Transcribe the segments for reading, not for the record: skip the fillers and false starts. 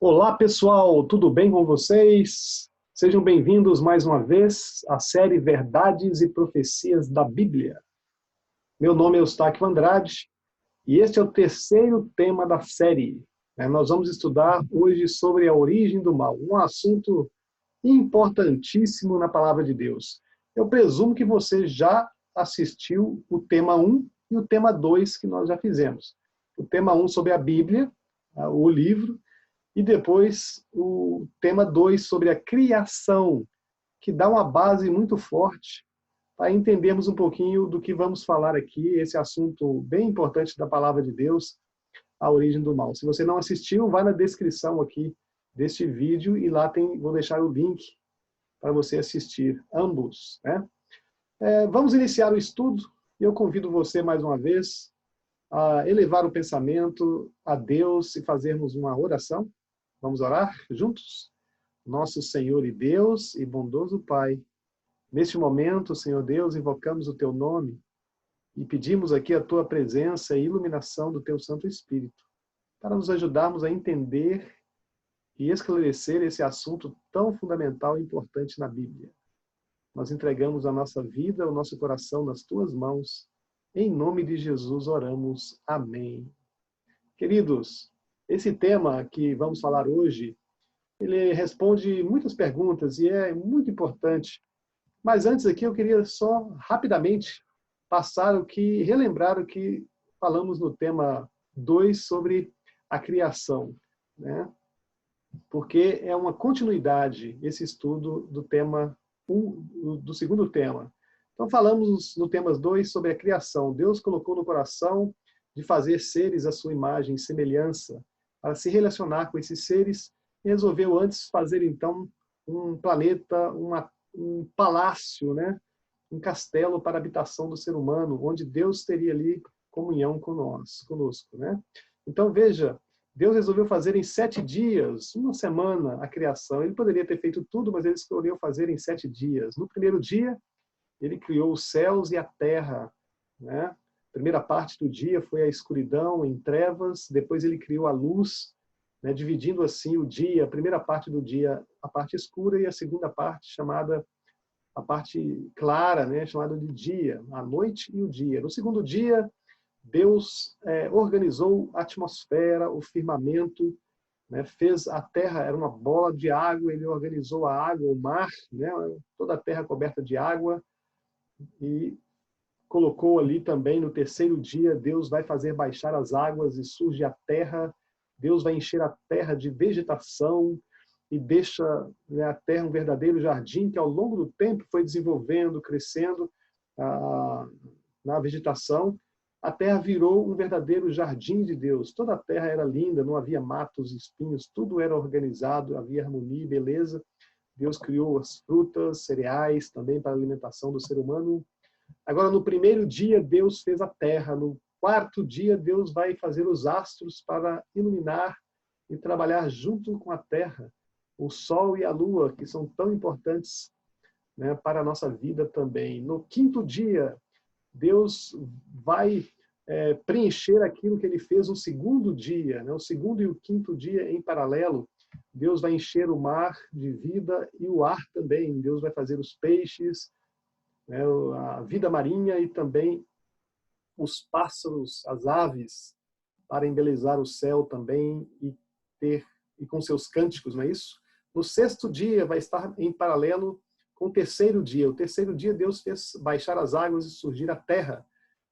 Olá, pessoal, tudo bem com vocês? Sejam bem-vindos mais uma vez à série Verdades e Profecias da Bíblia. Meu nome é Eustáquio Andrade e este é o terceiro tema da série. Nós vamos estudar hoje sobre a origem do mal, um assunto importantíssimo na Palavra de Deus. Eu presumo que você já assistiu o tema 1 e o tema 2 que nós já fizemos. O tema 1 sobre a Bíblia, o livro, e depois o tema 2 sobre a criação, que dá uma base muito forte para entendermos um pouquinho do que vamos falar aqui, esse assunto bem importante da Palavra de Deus, a origem do mal. Se você não assistiu, vai na descrição aqui deste vídeo e lá vou deixar o link para você assistir ambos. Vamos iniciar o estudo e eu convido você mais uma vez a elevar o pensamento a Deus e fazermos uma oração. Vamos orar juntos? Nosso Senhor e Deus e bondoso Pai, neste momento, Senhor Deus, invocamos o Teu nome e pedimos aqui a Tua presença e iluminação do Teu Santo Espírito, para nos ajudarmos a entender e esclarecer esse assunto tão fundamental e importante na Bíblia. Nós entregamos a nossa vida, o nosso coração nas Tuas mãos. Em nome de Jesus oramos. Amém. Queridos, esse tema que vamos falar hoje, ele responde muitas perguntas e é muito importante. Mas antes aqui eu queria só rapidamente relembrar o que falamos no tema 2 sobre a criação, Porque é uma continuidade esse estudo do tema 1, do segundo tema. Então falamos no tema 2 sobre a criação. Deus colocou no coração de fazer seres à sua imagem e semelhança, para se relacionar com esses seres, e resolveu antes fazer, então, um planeta, um palácio, um castelo para a habitação do ser humano, onde Deus teria ali comunhão conosco. Então, veja, Deus resolveu fazer em 7 dias, uma semana, a criação. Ele poderia ter feito tudo, mas ele escolheu fazer em 7 dias. No primeiro dia, ele criou os céus e a terra, A primeira parte do dia foi a escuridão, em trevas. Depois ele criou a luz, dividindo assim o dia, a primeira parte do dia, a parte escura, e a segunda parte, a parte clara, chamada de dia, a noite e o dia. No segundo dia, Deus organizou a atmosfera, o firmamento, fez a terra, era uma bola de água, ele organizou a água, o mar, toda a terra coberta de água, e colocou ali também no terceiro dia, Deus vai fazer baixar as águas e surge a terra. Deus vai encher a terra de vegetação e deixa a terra um verdadeiro jardim que ao longo do tempo foi desenvolvendo, crescendo na vegetação. A terra virou um verdadeiro jardim de Deus. Toda a terra era linda, não havia matos, espinhos, tudo era organizado, havia harmonia e beleza. Deus criou as frutas, cereais também para a alimentação do ser humano. Agora, no primeiro dia, Deus fez a terra. No quarto dia, Deus vai fazer os astros para iluminar e trabalhar junto com a terra. O sol e a lua, que são tão importantes para a nossa vida também. No quinto dia, Deus vai preencher aquilo que ele fez no segundo dia. O segundo e o quinto dia em paralelo. Deus vai encher o mar de vida e o ar também. Deus vai fazer os peixes, a vida marinha e também os pássaros, as aves, para embelezar o céu também e com seus cânticos, não é isso? No sexto dia vai estar em paralelo com o terceiro dia. O terceiro dia Deus fez baixar as águas e surgir a terra.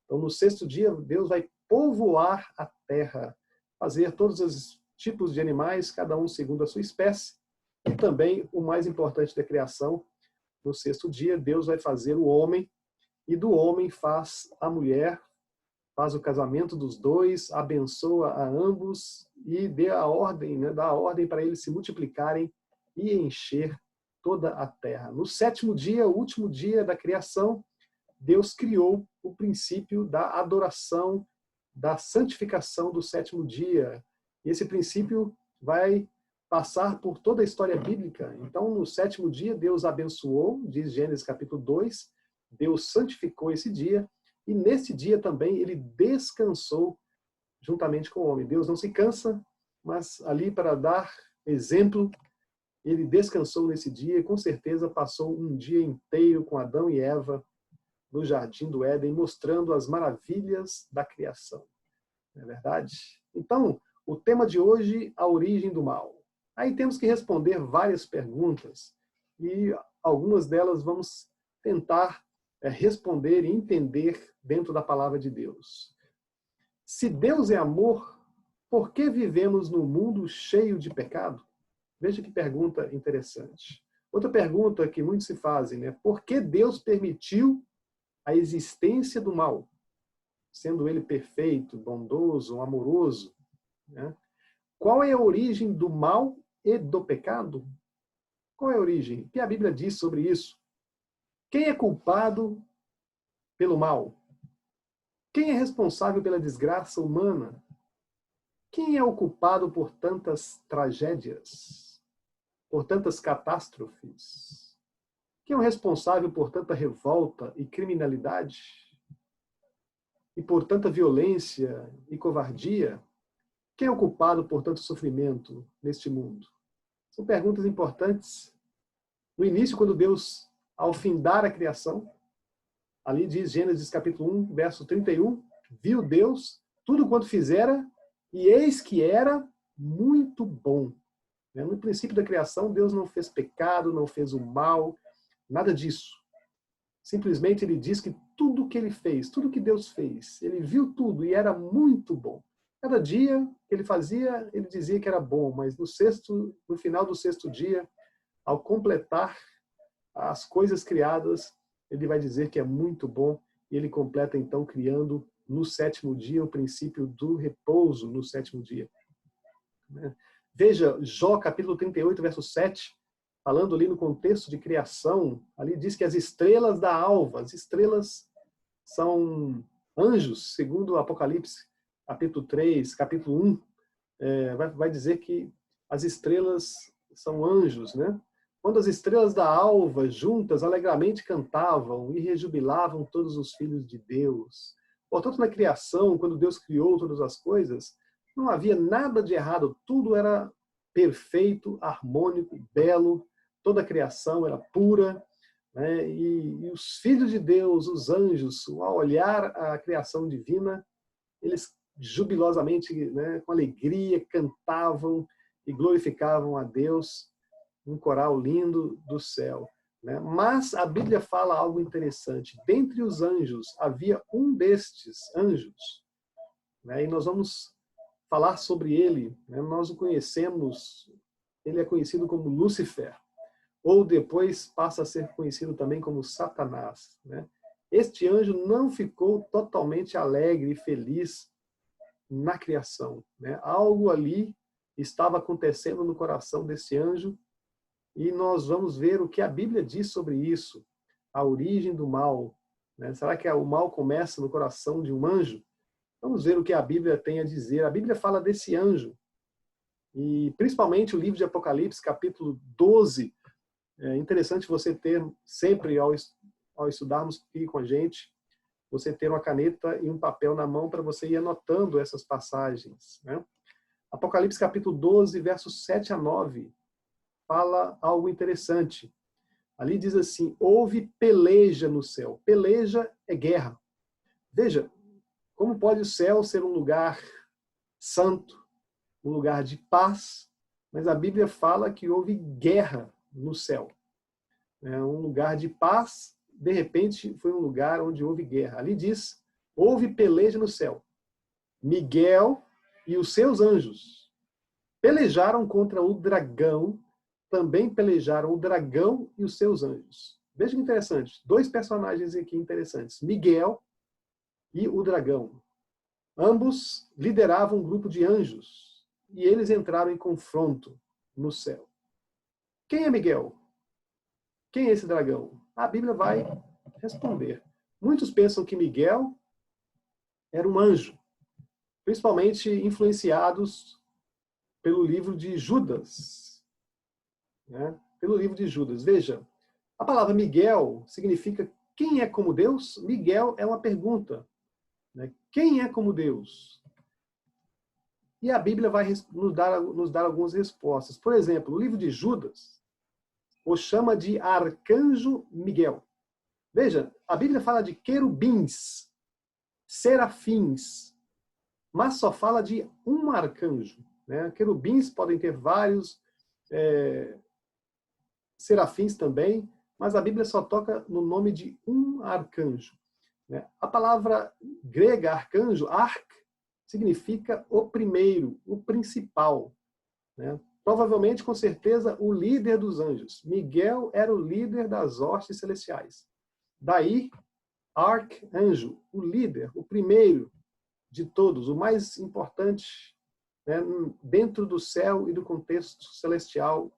Então no sexto dia Deus vai povoar a terra, fazer todos os tipos de animais, cada um segundo a sua espécie, e também o mais importante da criação. No sexto dia, Deus vai fazer o homem, e do homem faz a mulher, faz o casamento dos dois, abençoa a ambos e dá a ordem para eles se multiplicarem e encher toda a terra. No sétimo dia, o último dia da criação, Deus criou o princípio da adoração, da santificação do sétimo dia. E esse princípio vai passar por toda a história bíblica. Então, no sétimo dia, Deus abençoou, diz Gênesis capítulo 2, Deus santificou esse dia, e nesse dia também ele descansou juntamente com o homem. Deus não se cansa, mas ali para dar exemplo, ele descansou nesse dia e com certeza passou um dia inteiro com Adão e Eva no jardim do Éden, mostrando as maravilhas da criação. Não é verdade? Então, o tema de hoje, a origem do mal. Aí temos que responder várias perguntas e algumas delas vamos tentar responder e entender dentro da palavra de Deus. Se Deus é amor, por que vivemos num mundo cheio de pecado? Veja que pergunta interessante. Outra pergunta que muitos se fazem, né? Por que Deus permitiu a existência do mal? Sendo ele perfeito, bondoso, amoroso, né? Qual é a origem do mal e do pecado? Qual é a origem? O que a Bíblia diz sobre isso? Quem é culpado pelo mal? Quem é responsável pela desgraça humana? Quem é o culpado por tantas tragédias? Por tantas catástrofes? Quem é o responsável por tanta revolta e criminalidade? E por tanta violência e covardia? Quem é o culpado por tanto sofrimento neste mundo? São perguntas importantes. No início, quando Deus, ao findar a criação, ali diz Gênesis capítulo 1, verso 31, viu Deus tudo quanto fizera, e eis que era muito bom. No princípio da criação, Deus não fez pecado, não fez o mal, nada disso. Simplesmente ele diz que tudo que ele fez, tudo que Deus fez, ele viu tudo e era muito bom. Cada dia que ele fazia, ele dizia que era bom, mas no final do sexto dia, ao completar as coisas criadas, ele vai dizer que é muito bom, e ele completa então criando no sétimo dia o princípio do repouso no sétimo dia. Veja Jó capítulo 38, verso 7, falando ali no contexto de criação, ali diz que as estrelas da alva, as estrelas são anjos, segundo o Apocalipse, capítulo 3, capítulo 1, vai dizer que as estrelas são anjos, né? Quando as estrelas da alva juntas alegremente cantavam e rejubilavam todos os filhos de Deus. Portanto, na criação, quando Deus criou todas as coisas, não havia nada de errado, tudo era perfeito, harmônico, belo, toda a criação era pura, né? E os filhos de Deus, os anjos, ao olhar a criação divina, eles jubilosamente, né, com alegria, cantavam e glorificavam a Deus, um coral lindo do céu. Né? Mas a Bíblia fala algo interessante. Dentre os anjos, havia um destes anjos, né? E nós vamos falar sobre ele. Né? Nós o conhecemos, ele é conhecido como Lúcifer, ou depois passa a ser conhecido também como Satanás. Né? Este anjo não ficou totalmente alegre e feliz na criação. Né? Algo ali estava acontecendo no coração desse anjo, e nós vamos ver o que a Bíblia diz sobre isso, a origem do mal. Né? Será que o mal começa no coração de um anjo? Vamos ver o que a Bíblia tem a dizer. A Bíblia fala desse anjo, e principalmente o livro de Apocalipse, capítulo 12. É interessante você ter sempre, ao estudarmos aqui com a gente, você ter uma caneta e um papel na mão para você ir anotando essas passagens. Né? Apocalipse capítulo 12, versos 7 a 9, fala algo interessante. Ali diz assim, houve peleja no céu. Peleja é guerra. Veja, como pode o céu ser um lugar santo, um lugar de paz, mas a Bíblia fala que houve guerra no céu. Um lugar de paz, de repente, foi um lugar onde houve guerra. Ali diz, houve peleja no céu. Miguel e os seus anjos pelejaram contra o dragão, também pelejaram o dragão e os seus anjos. Veja que interessante, dois personagens aqui interessantes, Miguel e o dragão. Ambos lideravam um grupo de anjos, e eles entraram em confronto no céu. Quem é Miguel? Quem é esse dragão? A Bíblia vai responder. Muitos pensam que Miguel era um anjo, principalmente influenciados pelo livro de Judas. Né? Pelo livro de Judas. Veja, a palavra Miguel significa quem é como Deus? Miguel é uma pergunta. Né? Quem é como Deus? E a Bíblia vai nos dar algumas respostas. Por exemplo, o livro de Judas o chama de arcanjo Miguel. Veja, a Bíblia fala de querubins, serafins, mas só fala de um arcanjo. Né? Querubins podem ter vários, serafins também, mas a Bíblia só toca no nome de um arcanjo. Né? A palavra grega arcanjo, arc, significa o primeiro, o principal. Né? Provavelmente, com certeza, o líder dos anjos. Miguel era o líder das hostes celestiais. Daí, arcanjo, o líder, o primeiro de todos, o mais importante, né, dentro do céu e do contexto celestial.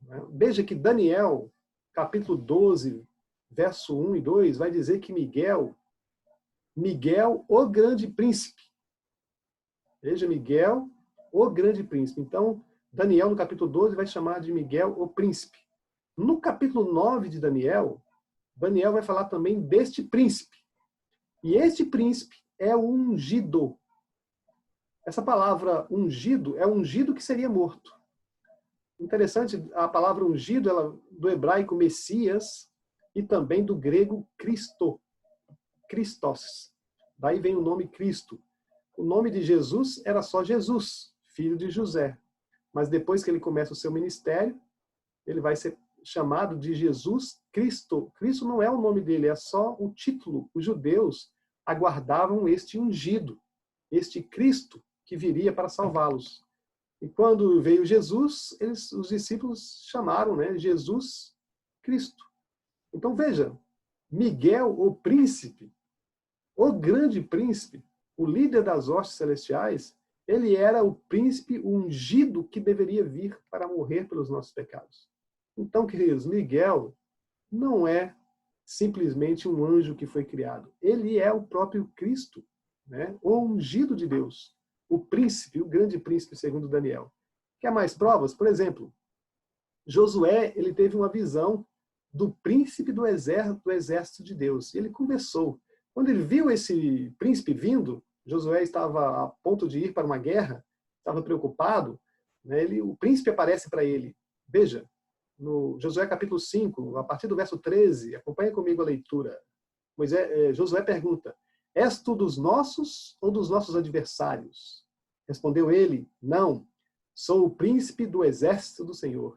Né? Veja que Daniel, capítulo 12, verso 1 e 2, vai dizer que Miguel, o grande príncipe. Veja, Miguel, o grande príncipe. Então, Daniel, no capítulo 12, vai chamar de Miguel, o príncipe. No capítulo 9 de Daniel, Daniel vai falar também deste príncipe. E este príncipe é o ungido. Essa palavra ungido é ungido que seria morto. Interessante, a palavra ungido, ela do hebraico Messias e também do grego Cristo, Christos. Daí vem o nome Cristo. O nome de Jesus era só Jesus, filho de José. Mas depois que ele começa o seu ministério, ele vai ser chamado de Jesus Cristo. Cristo não é o nome dele, é só o título. Os judeus aguardavam este ungido, este Cristo que viria para salvá-los. E quando veio Jesus, os discípulos chamaram, né, Jesus Cristo. Então veja, Miguel, o príncipe, o grande príncipe, o líder das hostes celestiais, ele era o príncipe ungido que deveria vir para morrer pelos nossos pecados. Então, queridos, Miguel não é simplesmente um anjo que foi criado. Ele é o próprio Cristo, né? O ungido de Deus, o príncipe, o grande príncipe, segundo Daniel. Quer mais provas? Por exemplo, Josué, ele teve uma visão do príncipe do exército de Deus. Ele conversou. Quando ele viu esse príncipe vindo, Josué estava a ponto de ir para uma guerra, estava preocupado, né? O príncipe aparece para ele. Veja, no Josué capítulo 5, a partir do verso 13, acompanhe comigo a leitura. Josué pergunta, és tu dos nossos ou dos nossos adversários? Respondeu ele, não, sou o príncipe do exército do Senhor.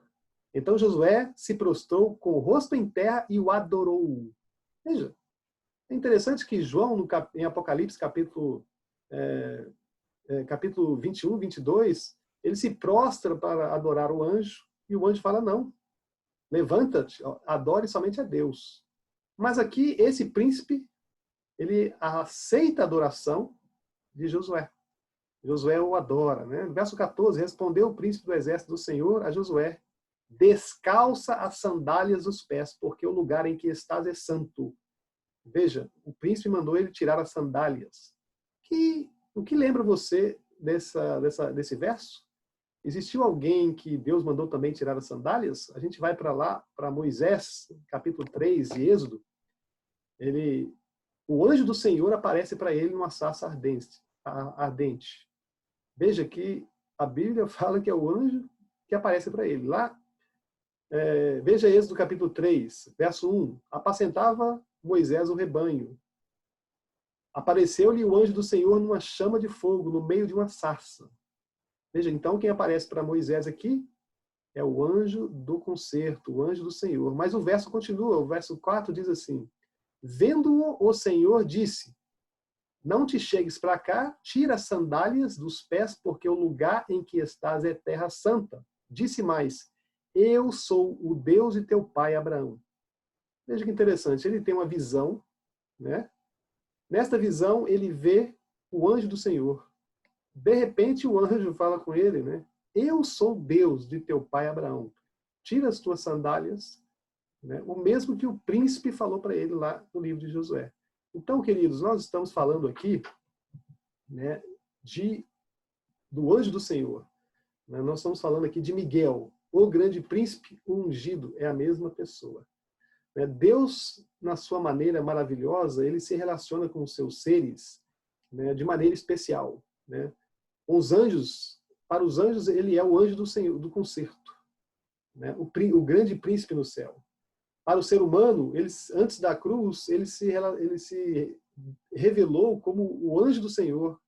Então Josué se prostrou com o rosto em terra e o adorou. Veja, é interessante que João, em Apocalipse, capítulo 21, 22, ele se prostra para adorar o anjo, e o anjo fala, não, levanta-te, adore somente a Deus. Mas aqui, esse príncipe, ele aceita a adoração de Josué. Josué o adora. Né? No verso 14, respondeu o príncipe do exército do Senhor a Josué, descalça as sandálias dos pés, porque o lugar em que estás é santo. Veja, o príncipe mandou ele tirar as sandálias. O que lembra você desse verso? Existiu alguém que Deus mandou também tirar as sandálias? A gente vai para lá, para Moisés, capítulo 3 de Êxodo. O anjo do Senhor aparece para ele numa sarça ardente. Veja que a Bíblia fala que é o anjo que aparece para ele. Lá, veja Êxodo capítulo 3, verso 1. Apacentava Moisés o rebanho. Apareceu-lhe o anjo do Senhor numa chama de fogo, no meio de uma sarça. Veja, então, quem aparece para Moisés aqui é o anjo do concerto, o anjo do Senhor. Mas o verso continua, o verso 4 diz assim, vendo-o, o Senhor disse, não te chegues para cá, tira as sandálias dos pés, porque o lugar em que estás é terra santa. Disse mais, eu sou o Deus de teu pai Abraão. Veja que interessante, ele tem uma visão, né? Nesta visão, ele vê o anjo do Senhor. De repente, o anjo fala com ele, né? Eu sou Deus de teu pai Abraão. Tira as tuas sandálias, né? O mesmo que o príncipe falou para ele lá no livro de Josué. Então, queridos, nós estamos falando aqui, né, do anjo do Senhor. Né? Nós estamos falando aqui de Miguel, o grande príncipe ungido, é a mesma pessoa. Deus, na sua maneira maravilhosa, ele se relaciona com os seus seres, né, de maneira especial. Né? Os anjos, para os anjos, ele é o anjo do Senhor, do concerto, né? O grande príncipe no céu. Para o ser humano, antes da cruz, ele se revelou como o anjo do Senhor.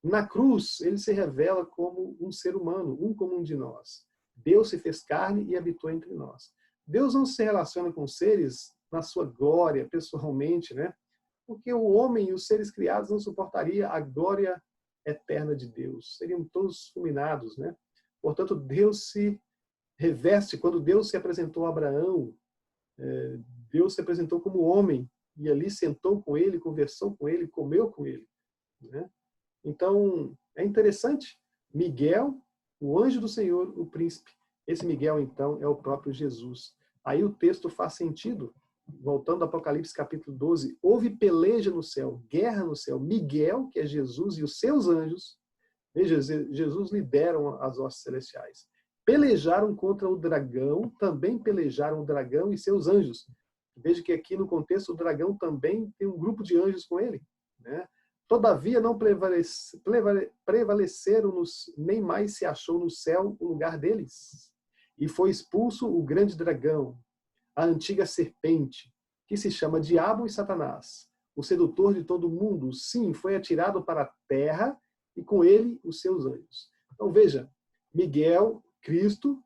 Na cruz, ele se revela como um ser humano, um como um de nós. Deus se fez carne e habitou entre nós. Deus não se relaciona com seres na sua glória, pessoalmente, né? Porque o homem e os seres criados não suportariam a glória eterna de Deus. Seriam todos fulminados, né? Portanto, Deus se reveste. Quando Deus se apresentou a Abraão, Deus se apresentou como homem e ali sentou com ele, conversou com ele, comeu com ele, né? Então, é interessante. Miguel, o anjo do Senhor, o príncipe. Esse Miguel, então, é o próprio Jesus. Aí o texto faz sentido. Voltando ao Apocalipse capítulo 12, houve peleja no céu, guerra no céu. Miguel, que é Jesus, e os seus anjos, veja, Jesus lideram as hostes celestiais. Pelejaram contra o dragão, também pelejaram o dragão e seus anjos. Veja que aqui no contexto o dragão também tem um grupo de anjos com ele, né? Todavia não prevaleceram, nem mais se achou no céu o lugar deles. E foi expulso o grande dragão, a antiga serpente, que se chama Diabo e Satanás, o sedutor de todo mundo. Sim, foi atirado para a terra e com ele os seus anjos. Então veja, Miguel, Cristo,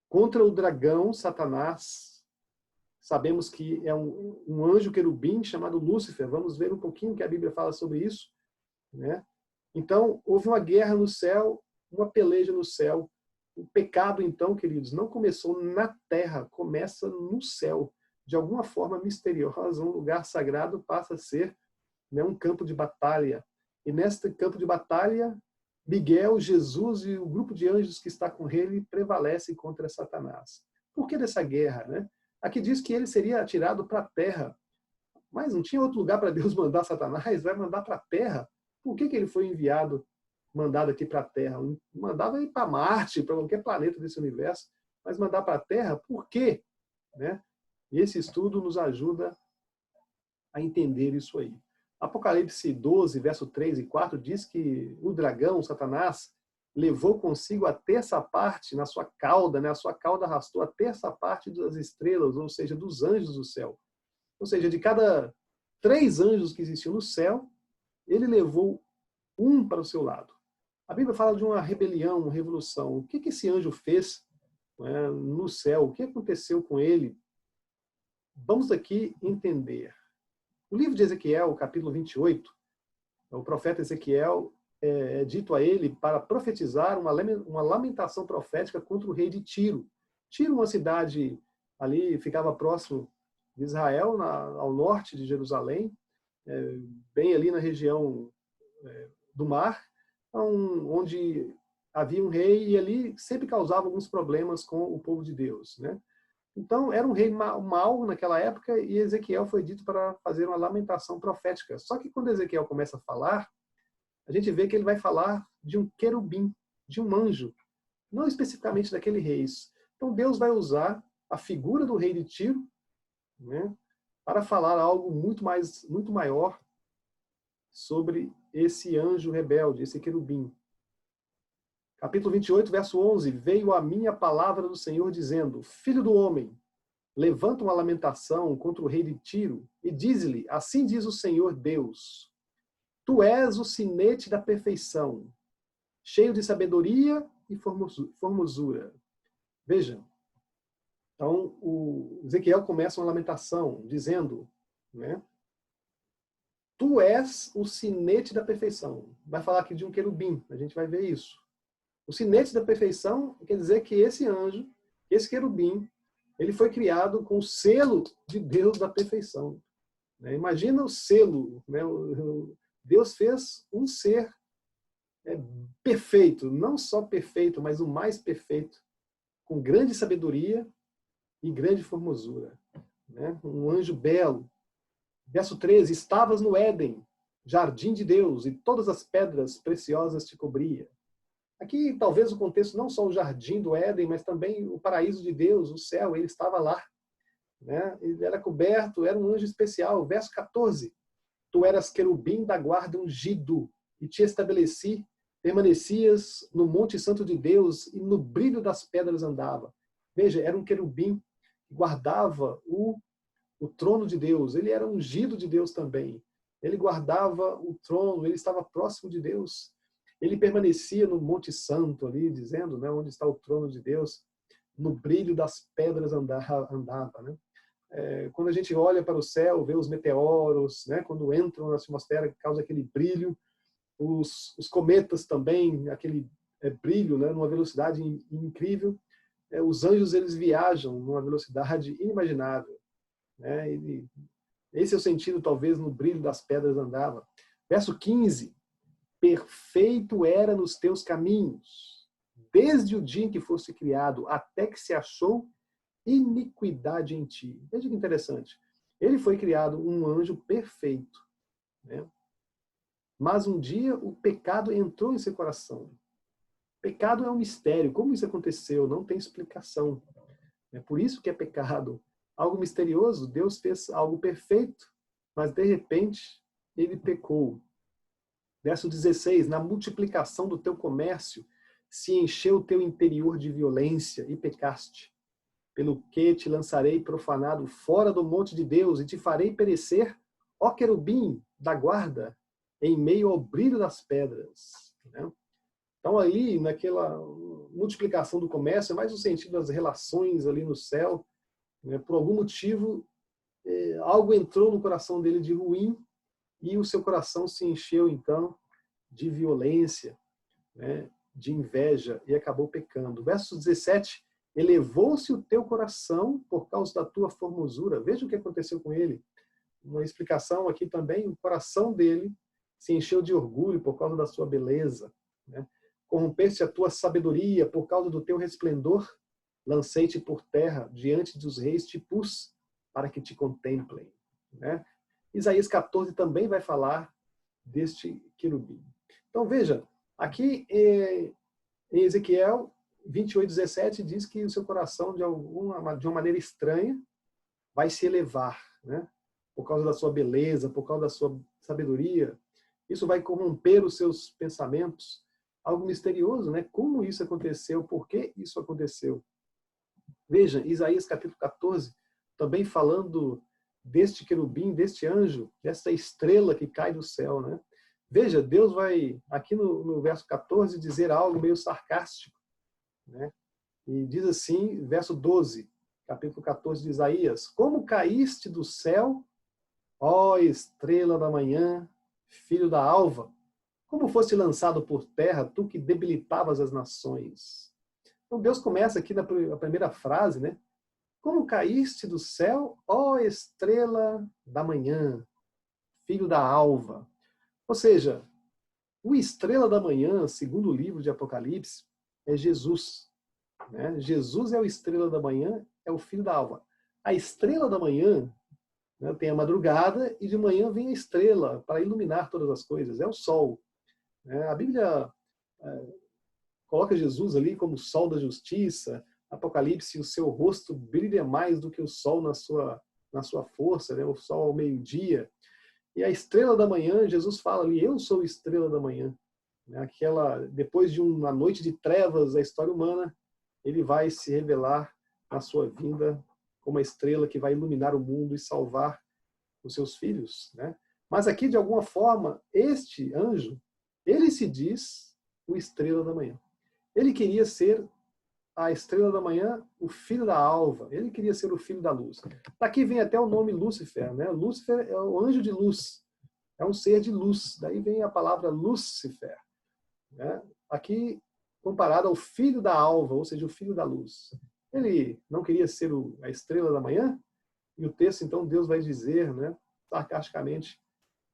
contra o dragão, Satanás. Sabemos que é um anjo querubim chamado Lúcifer. Vamos ver um pouquinho o que a Bíblia fala sobre isso, né? Então, houve uma guerra no céu, uma peleja no céu. O pecado, então, queridos, não começou na terra, começa no céu. De alguma forma misteriosa, um lugar sagrado passa a ser, né, um campo de batalha. E neste campo de batalha, Miguel, Jesus e o grupo de anjos que está com ele prevalecem contra Satanás. Por que dessa guerra, né? Aqui diz que ele seria atirado para a terra. Mas não tinha outro lugar para Deus mandar Satanás? Vai mandar para a terra? Por que ele foi mandado aqui para a terra? Mandava ir para Marte, para qualquer planeta desse universo. Mas mandar para a terra, por quê? Né? E esse estudo nos ajuda a entender isso aí. Apocalipse 12, verso 3 e 4, diz que o dragão, Satanás, levou consigo a terça parte na sua cauda, né? A sua cauda arrastou a terça parte das estrelas, ou seja, dos anjos do céu. Ou seja, de cada 3 anjos que existiam no céu, ele levou um para o seu lado. A Bíblia fala de uma rebelião, uma revolução. O que esse anjo fez, né, no céu? O que aconteceu com ele? Vamos aqui entender. O livro de Ezequiel, capítulo 28, o profeta Ezequiel é dito a ele para profetizar uma lamentação profética contra o rei de Tiro. Tiro, uma cidade ali, ficava próximo de Israel, ao norte de Jerusalém, bem ali na região do mar, onde havia um rei e ali sempre causava alguns problemas com o povo de Deus, né? Então, era um rei mau naquela época e Ezequiel foi dito para fazer uma lamentação profética. Só que quando Ezequiel começa a falar, a gente vê que ele vai falar de um querubim, de um anjo, não especificamente daquele rei. Então, Deus vai usar a figura do rei de Tiro, né, para falar algo muito maior sobre esse anjo rebelde, esse querubim. Capítulo 28, verso 11. Veio a mim a palavra do Senhor dizendo: Filho do homem, levanta uma lamentação contra o rei de Tiro e diz-lhe: assim diz o Senhor Deus, tu és o sinete da perfeição, cheio de sabedoria e formosura. Veja, então o Ezequiel começa uma lamentação dizendo, né, tu és o sinete da perfeição. Vai falar aqui de um querubim, a gente vai ver isso. O sinete da perfeição quer dizer que esse anjo, esse querubim, ele foi criado com o selo de Deus da perfeição. Imagina o selo, né? Deus fez um ser perfeito, não só perfeito, mas o mais perfeito, com grande sabedoria e grande formosura. Né? Um anjo belo. Verso 13, estavas no Éden, jardim de Deus, e todas as pedras preciosas te cobria. Aqui, talvez o contexto não só o jardim do Éden, mas também o paraíso de Deus, o céu, ele estava lá. Né? Ele era coberto, era um anjo especial. Verso 14, tu eras querubim da guarda ungido, e te estabeleci, permanecias no monte santo de Deus e no brilho das pedras andava. Veja, era um querubim que guardava o trono de Deus. Ele era ungido de Deus também. Ele guardava o trono, ele estava próximo de Deus. Ele permanecia no Monte Santo ali, dizendo, né, onde está o trono de Deus, no brilho das pedras andava. Né? Quando a gente olha para o céu, vê os meteoros, né, quando entram na atmosfera, causa aquele brilho. Os cometas também, aquele brilho, né, numa velocidade incrível. Os anjos, eles viajam numa velocidade inimaginável. Né? Esse é o sentido, talvez, no brilho das pedras andava. Verso 15. Perfeito era nos teus caminhos, desde o dia em que foste criado, até que se achou iniquidade em ti. Veja que interessante. Ele foi criado um anjo perfeito. Né? Mas um dia o pecado entrou em seu coração. Pecado é um mistério. Como isso aconteceu? Não tem explicação. É por isso que é pecado. Algo misterioso. Deus fez algo perfeito, mas de repente ele pecou. Verso 16, na multiplicação do teu comércio se encheu o teu interior de violência e pecaste. Pelo que te lançarei profanado fora do monte de Deus e te farei perecer, ó querubim da guarda, em meio ao brilho das pedras. Né? Então ali, naquela multiplicação do comércio, é mais no sentido das relações ali no céu. Né? Por algum motivo, algo entrou no coração dele de ruim, e o seu coração se encheu, então, de violência, né, de inveja, e acabou pecando. Verso 17, elevou-se o teu coração por causa da tua formosura. Veja o que aconteceu com ele. Uma explicação aqui também, o coração dele se encheu de orgulho por causa da sua beleza. Né? Corrompeste a tua sabedoria por causa do teu resplendor. Lancei-te por terra, diante dos reis te pus, para que te contemplem. Né? Isaías 14 também vai falar deste querubim. Então veja, aqui em Ezequiel 28:17 diz que o seu coração de uma maneira estranha vai se elevar, né? Por causa da sua beleza, por causa da sua sabedoria. Isso vai corromper os seus pensamentos. Algo misterioso, né? Como isso aconteceu? Por que isso aconteceu? Veja, Isaías capítulo 14, também falando deste querubim, deste anjo, dessa estrela que cai do céu, né? Veja, Deus vai, aqui no verso 14, dizer algo meio sarcástico, né? E diz assim, verso 12, capítulo 14 de Isaías, como caíste do céu, ó estrela da manhã, filho da alva, como foste lançado por terra, tu que debilitavas as nações. Então Deus começa aqui na primeira frase, né? Como caíste do céu, ó estrela da manhã, filho da alva. Ou seja, o estrela da manhã, segundo o livro de Apocalipse, é Jesus. Né? Jesus é o estrela da manhã, é o filho da alva. A estrela da manhã, né, tem a madrugada e de manhã vem a estrela para iluminar todas as coisas. É o sol. Né? A Bíblia coloca Jesus ali como o sol da justiça. Apocalipse, o seu rosto brilha mais do que o sol na sua força, né? O sol ao meio-dia. E a estrela da manhã, Jesus fala ali, eu sou a estrela da manhã. Depois de uma noite de trevas da história humana, ele vai se revelar na sua vinda como uma estrela que vai iluminar o mundo e salvar os seus filhos. Né? Mas aqui, de alguma forma, este anjo, ele se diz o estrela da manhã. Ele queria ser a estrela da manhã, o filho da alva. Ele queria ser o filho da luz. Daqui vem até o nome Lúcifer. Né? Lúcifer é o anjo de luz. É um ser de luz. Daí vem a palavra Lúcifer. Né? Aqui, comparado ao filho da alva, ou seja, o filho da luz. Ele não queria ser a estrela da manhã? E o texto, então, Deus vai dizer, né, sarcasticamente,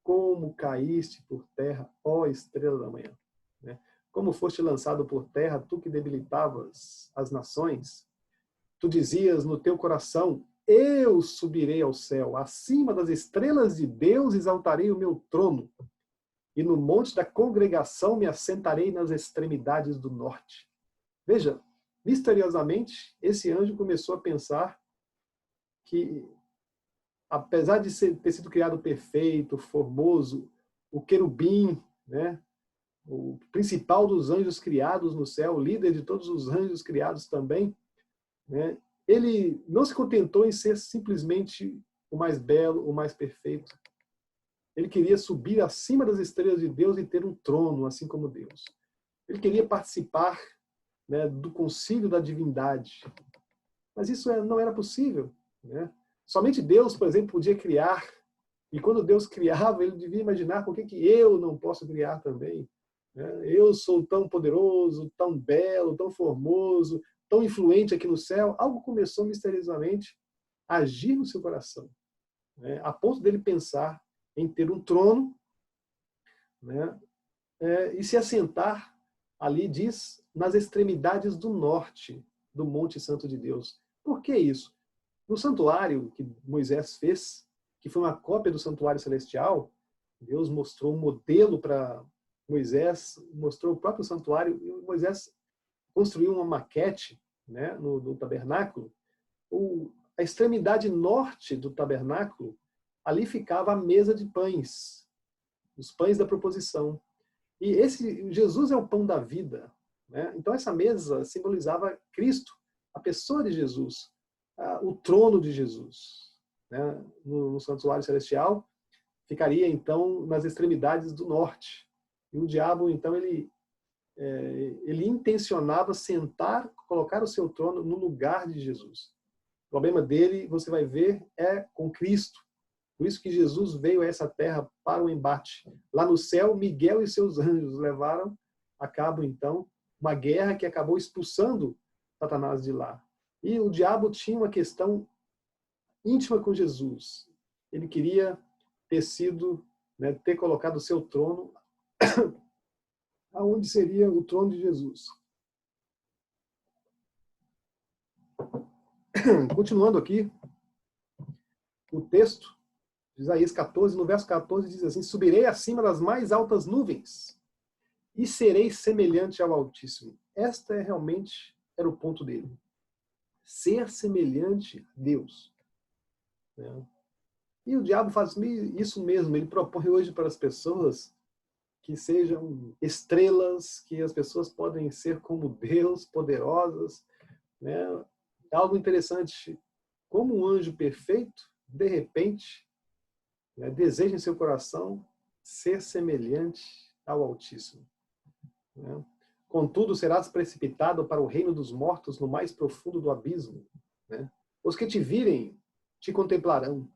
como caíste por terra, ó estrela da manhã. Né? Como foste lançado por terra, tu que debilitavas as nações, tu dizias no teu coração, eu subirei ao céu, acima das estrelas de Deus exaltarei o meu trono, e no monte da congregação me assentarei nas extremidades do norte. Veja, misteriosamente, esse anjo começou a pensar que, apesar de ter sido criado perfeito, formoso, o querubim, né, o principal dos anjos criados no céu, o líder de todos os anjos criados também, né? Ele não se contentou em ser simplesmente o mais belo, o mais perfeito. Ele queria subir acima das estrelas de Deus e ter um trono, assim como Deus. Ele queria participar, né, do concílio da divindade. Mas isso não era possível, né? Somente Deus, por exemplo, podia criar. E quando Deus criava, ele devia imaginar por que eu não posso criar também. Né? Eu sou tão poderoso, tão belo, tão formoso, tão influente aqui no céu. Algo começou misteriosamente a agir no seu coração, né? A ponto dele pensar em ter um trono, né? E se assentar ali, diz, nas extremidades do norte do Monte Santo de Deus. Por que isso? No santuário que Moisés fez, que foi uma cópia do santuário celestial, Deus mostrou um modelo para Moisés, mostrou o próprio santuário, e Moisés construiu uma maquete, né, no tabernáculo. A extremidade norte do tabernáculo, ali ficava a mesa de pães, os pães da proposição. E Jesus é o pão da vida, né? Então essa mesa simbolizava Cristo, a pessoa de Jesus, o trono de Jesus, né? No santuário celestial ficaria então nas extremidades do norte. E o diabo então ele intencionava sentar, colocar o seu trono no lugar de Jesus. O problema dele, você vai ver, é com Cristo. Por isso que Jesus veio a essa terra para o embate. Lá no céu, Miguel e seus anjos levaram a cabo, então, uma guerra que acabou expulsando Satanás de lá. E o diabo tinha uma questão íntima com Jesus. Ele queria ter sido, né, ter colocado o seu trono aonde seria o trono de Jesus. Continuando aqui, o texto de Isaías 14, no verso 14, diz assim: subirei acima das mais altas nuvens e serei semelhante ao Altíssimo. Esta realmente era o ponto dele. Ser semelhante a Deus. Né? E o diabo faz isso mesmo. Ele propõe hoje para as pessoas que sejam estrelas, que as pessoas podem ser como Deus, poderosas. Né? É algo interessante. Como um anjo perfeito, de repente, né, deseja em seu coração ser semelhante ao Altíssimo. Né? Contudo, serás precipitado para o reino dos mortos no mais profundo do abismo. Né? Os que te virem te contemplarão.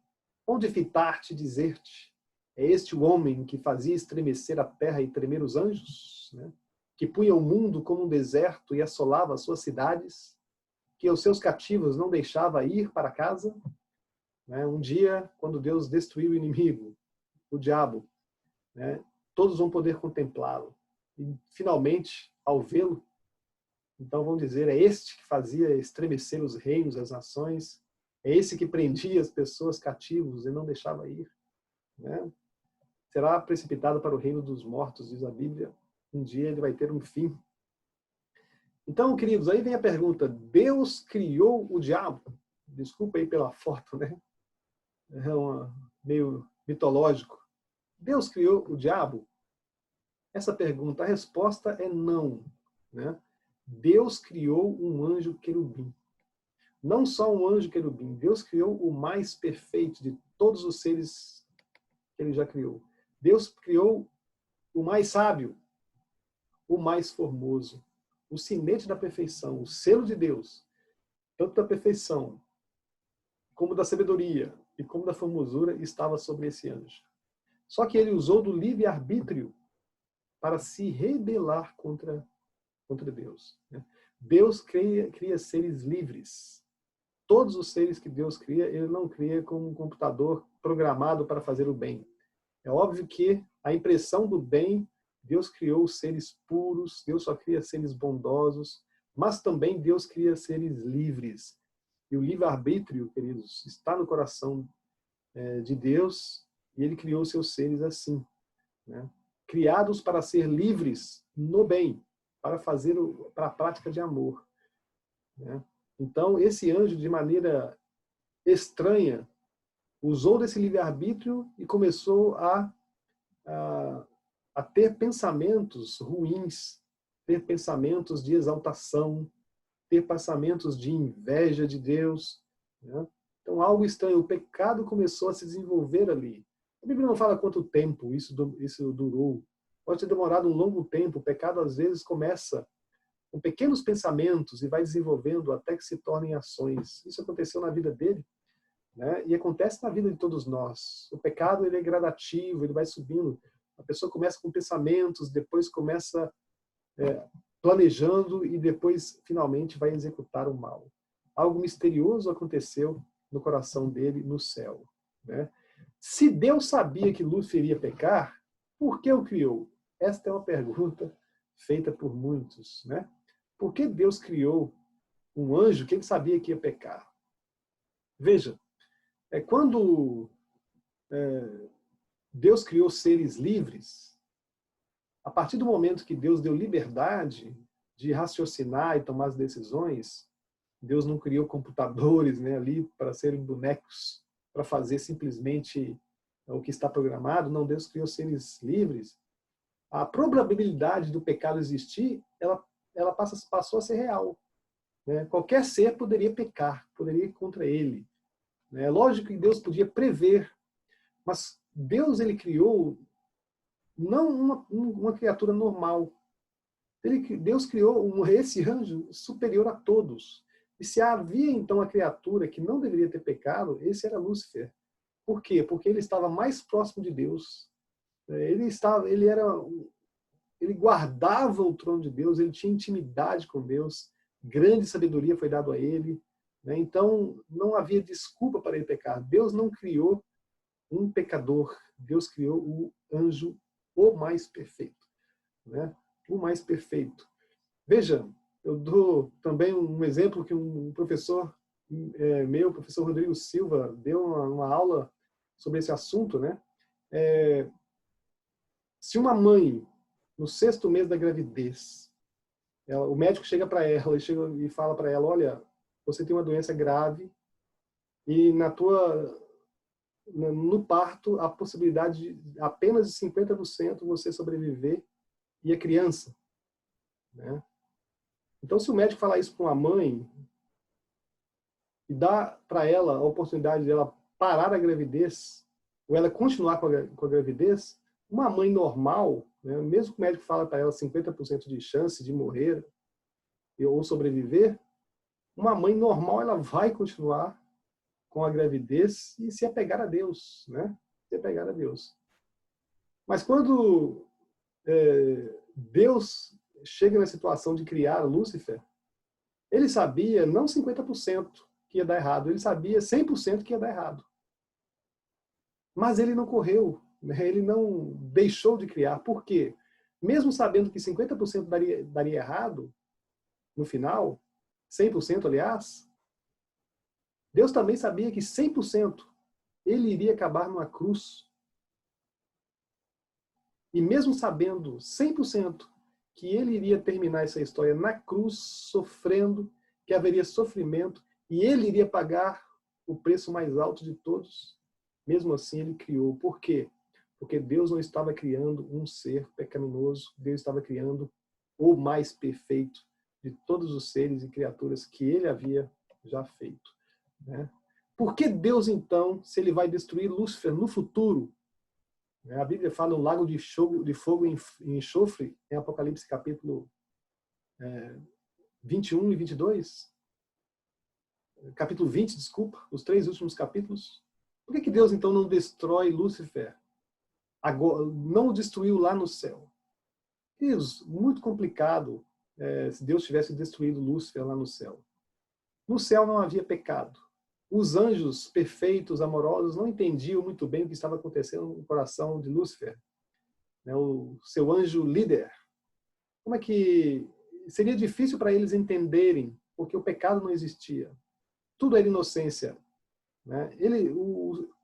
Onde fitar-te e dizer-te: é este o homem que fazia estremecer a terra e tremer os anjos? Né? Que punha o mundo como um deserto e assolava as suas cidades? Que os seus cativos não deixava ir para casa? Né? Um dia, quando Deus destruiu o inimigo, o diabo, né, todos vão poder contemplá-lo. E, finalmente, ao vê-lo, então vão dizer: é este que fazia estremecer os reinos, as nações, é esse que prendia as pessoas cativos e não deixava ir. Né? Será precipitado para o reino dos mortos, diz a Bíblia. Um dia ele vai ter um fim. Então, queridos, aí vem a pergunta: Deus criou o diabo? Desculpa aí pela foto, né? É meio mitológico. Deus criou o diabo? Essa pergunta, a resposta é não. Né? Deus criou um anjo querubim. Não só um anjo querubim, Deus criou o mais perfeito de todos os seres que ele já criou. Deus criou o mais sábio, o mais formoso, o sinete da perfeição, o selo de Deus, tanto da perfeição, como da sabedoria e como da formosura, estava sobre esse anjo. Só que ele usou do livre-arbítrio para se rebelar contra Deus. Né? Deus cria seres livres. Todos os seres que Deus cria, ele não cria como um computador programado para fazer o bem. É óbvio que a impressão do bem, Deus criou seres puros, Deus só cria seres bondosos, mas também Deus cria seres livres. E o livre-arbítrio, queridos, está no coração de Deus, e ele criou seus seres assim. Né? Criados para ser livres no bem, para a prática de amor. Né? Então, esse anjo, de maneira estranha, usou desse livre-arbítrio e começou a a ter pensamentos ruins, ter pensamentos de exaltação, ter pensamentos de inveja de Deus, né? Então, algo estranho, o pecado começou a se desenvolver ali. A Bíblia não fala quanto tempo isso durou. Pode ter demorado um longo tempo. O pecado, às vezes, começa com pequenos pensamentos e vai desenvolvendo até que se tornem ações. Isso aconteceu na vida dele, né? E acontece na vida de todos nós. O pecado, ele é gradativo, ele vai subindo. A pessoa começa com pensamentos, depois começa planejando e depois, finalmente, vai executar o mal. Algo misterioso aconteceu no coração dele no céu, né? Se Deus sabia que Lúcifer iria pecar, por que o criou? Esta é uma pergunta feita por muitos, né? Por que Deus criou um anjo que ele sabia que ia pecar? Veja, quando Deus criou seres livres, a partir do momento que Deus deu liberdade de raciocinar e tomar as decisões, Deus não criou computadores, né, ali para serem bonecos, para fazer simplesmente o que está programado. Não, Deus criou seres livres. A probabilidade do pecado existir, ela passou a ser real, né? Qualquer ser poderia pecar, poderia ir contra ele, né? Lógico que Deus podia prever, mas Deus, ele criou não uma criatura normal. Deus criou esse anjo superior a todos. E se havia então a criatura que não deveria ter pecado, esse era Lúcifer. Por quê? Porque ele estava mais próximo de Deus. Ele guardava o trono de Deus, ele tinha intimidade com Deus, grande sabedoria foi dado a ele, né? Então não havia desculpa para ele pecar. Deus não criou um pecador, Deus criou o anjo o mais perfeito, né? O mais perfeito. Veja, eu dou também um exemplo que um professor meu, o professor Rodrigo Silva, deu uma aula sobre esse assunto, né? Se uma mãe, no 6º mês da gravidez, o médico chega para ela e fala para ela: olha, você tem uma doença grave e no parto a possibilidade de apenas de 50% você sobreviver e é criança, né? Então, se o médico falar isso para uma mãe e dá para ela a oportunidade de ela parar a gravidez, ou ela continuar com a gravidez, uma mãe normal, né, mesmo que o médico fala para ela 50% de chance de morrer ou sobreviver, uma mãe normal ela vai continuar com a gravidez e se apegar a Deus, né? Se apegar a Deus. Mas quando Deus chega na situação de criar Lúcifer, ele sabia não 50% que ia dar errado, ele sabia 100% que ia dar errado. Mas ele não correu, né? Ele não deixou de criar. Por quê? Mesmo sabendo que 50% daria errado, no final, 100% aliás, Deus também sabia que 100% ele iria acabar numa cruz. E mesmo sabendo 100% que ele iria terminar essa história na cruz, sofrendo, que haveria sofrimento, e ele iria pagar o preço mais alto de todos, mesmo assim ele criou. Por quê? Porque Deus não estava criando um ser pecaminoso, Deus estava criando o mais perfeito de todos os seres e criaturas que ele havia já feito, né? Por que Deus, então, se ele vai destruir Lúcifer no futuro? A Bíblia fala um lago de fogo e enxofre, em Apocalipse capítulo 21 e 22. Capítulo 20, desculpa, os 3 últimos capítulos. Por que Deus, então, não destrói Lúcifer? Agora, não o destruiu lá no céu? Isso, muito complicado se Deus tivesse destruído Lúcifer lá no céu. No céu não havia pecado. Os anjos perfeitos, amorosos, não entendiam muito bem o que estava acontecendo no coração de Lúcifer, né, o seu anjo líder. Como é que seria difícil para eles entenderem, porque o pecado não existia. Tudo era inocência, né?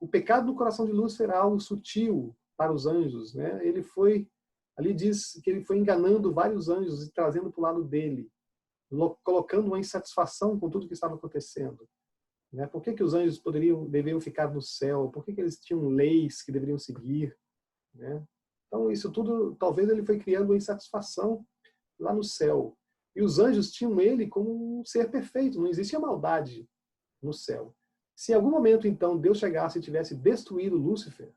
O pecado no coração de Lúcifer era algo sutil para os anjos, né? Ali diz que ele foi enganando vários anjos e trazendo para o lado dele, colocando uma insatisfação com tudo que estava acontecendo. Né? Por que os anjos deveriam ficar no céu? Por que eles tinham leis que deveriam seguir? Né? Então, isso tudo, talvez ele foi criando uma insatisfação lá no céu. E os anjos tinham ele como um ser perfeito, não existia maldade no céu. Se em algum momento, então, Deus chegasse e tivesse destruído Lúcifer,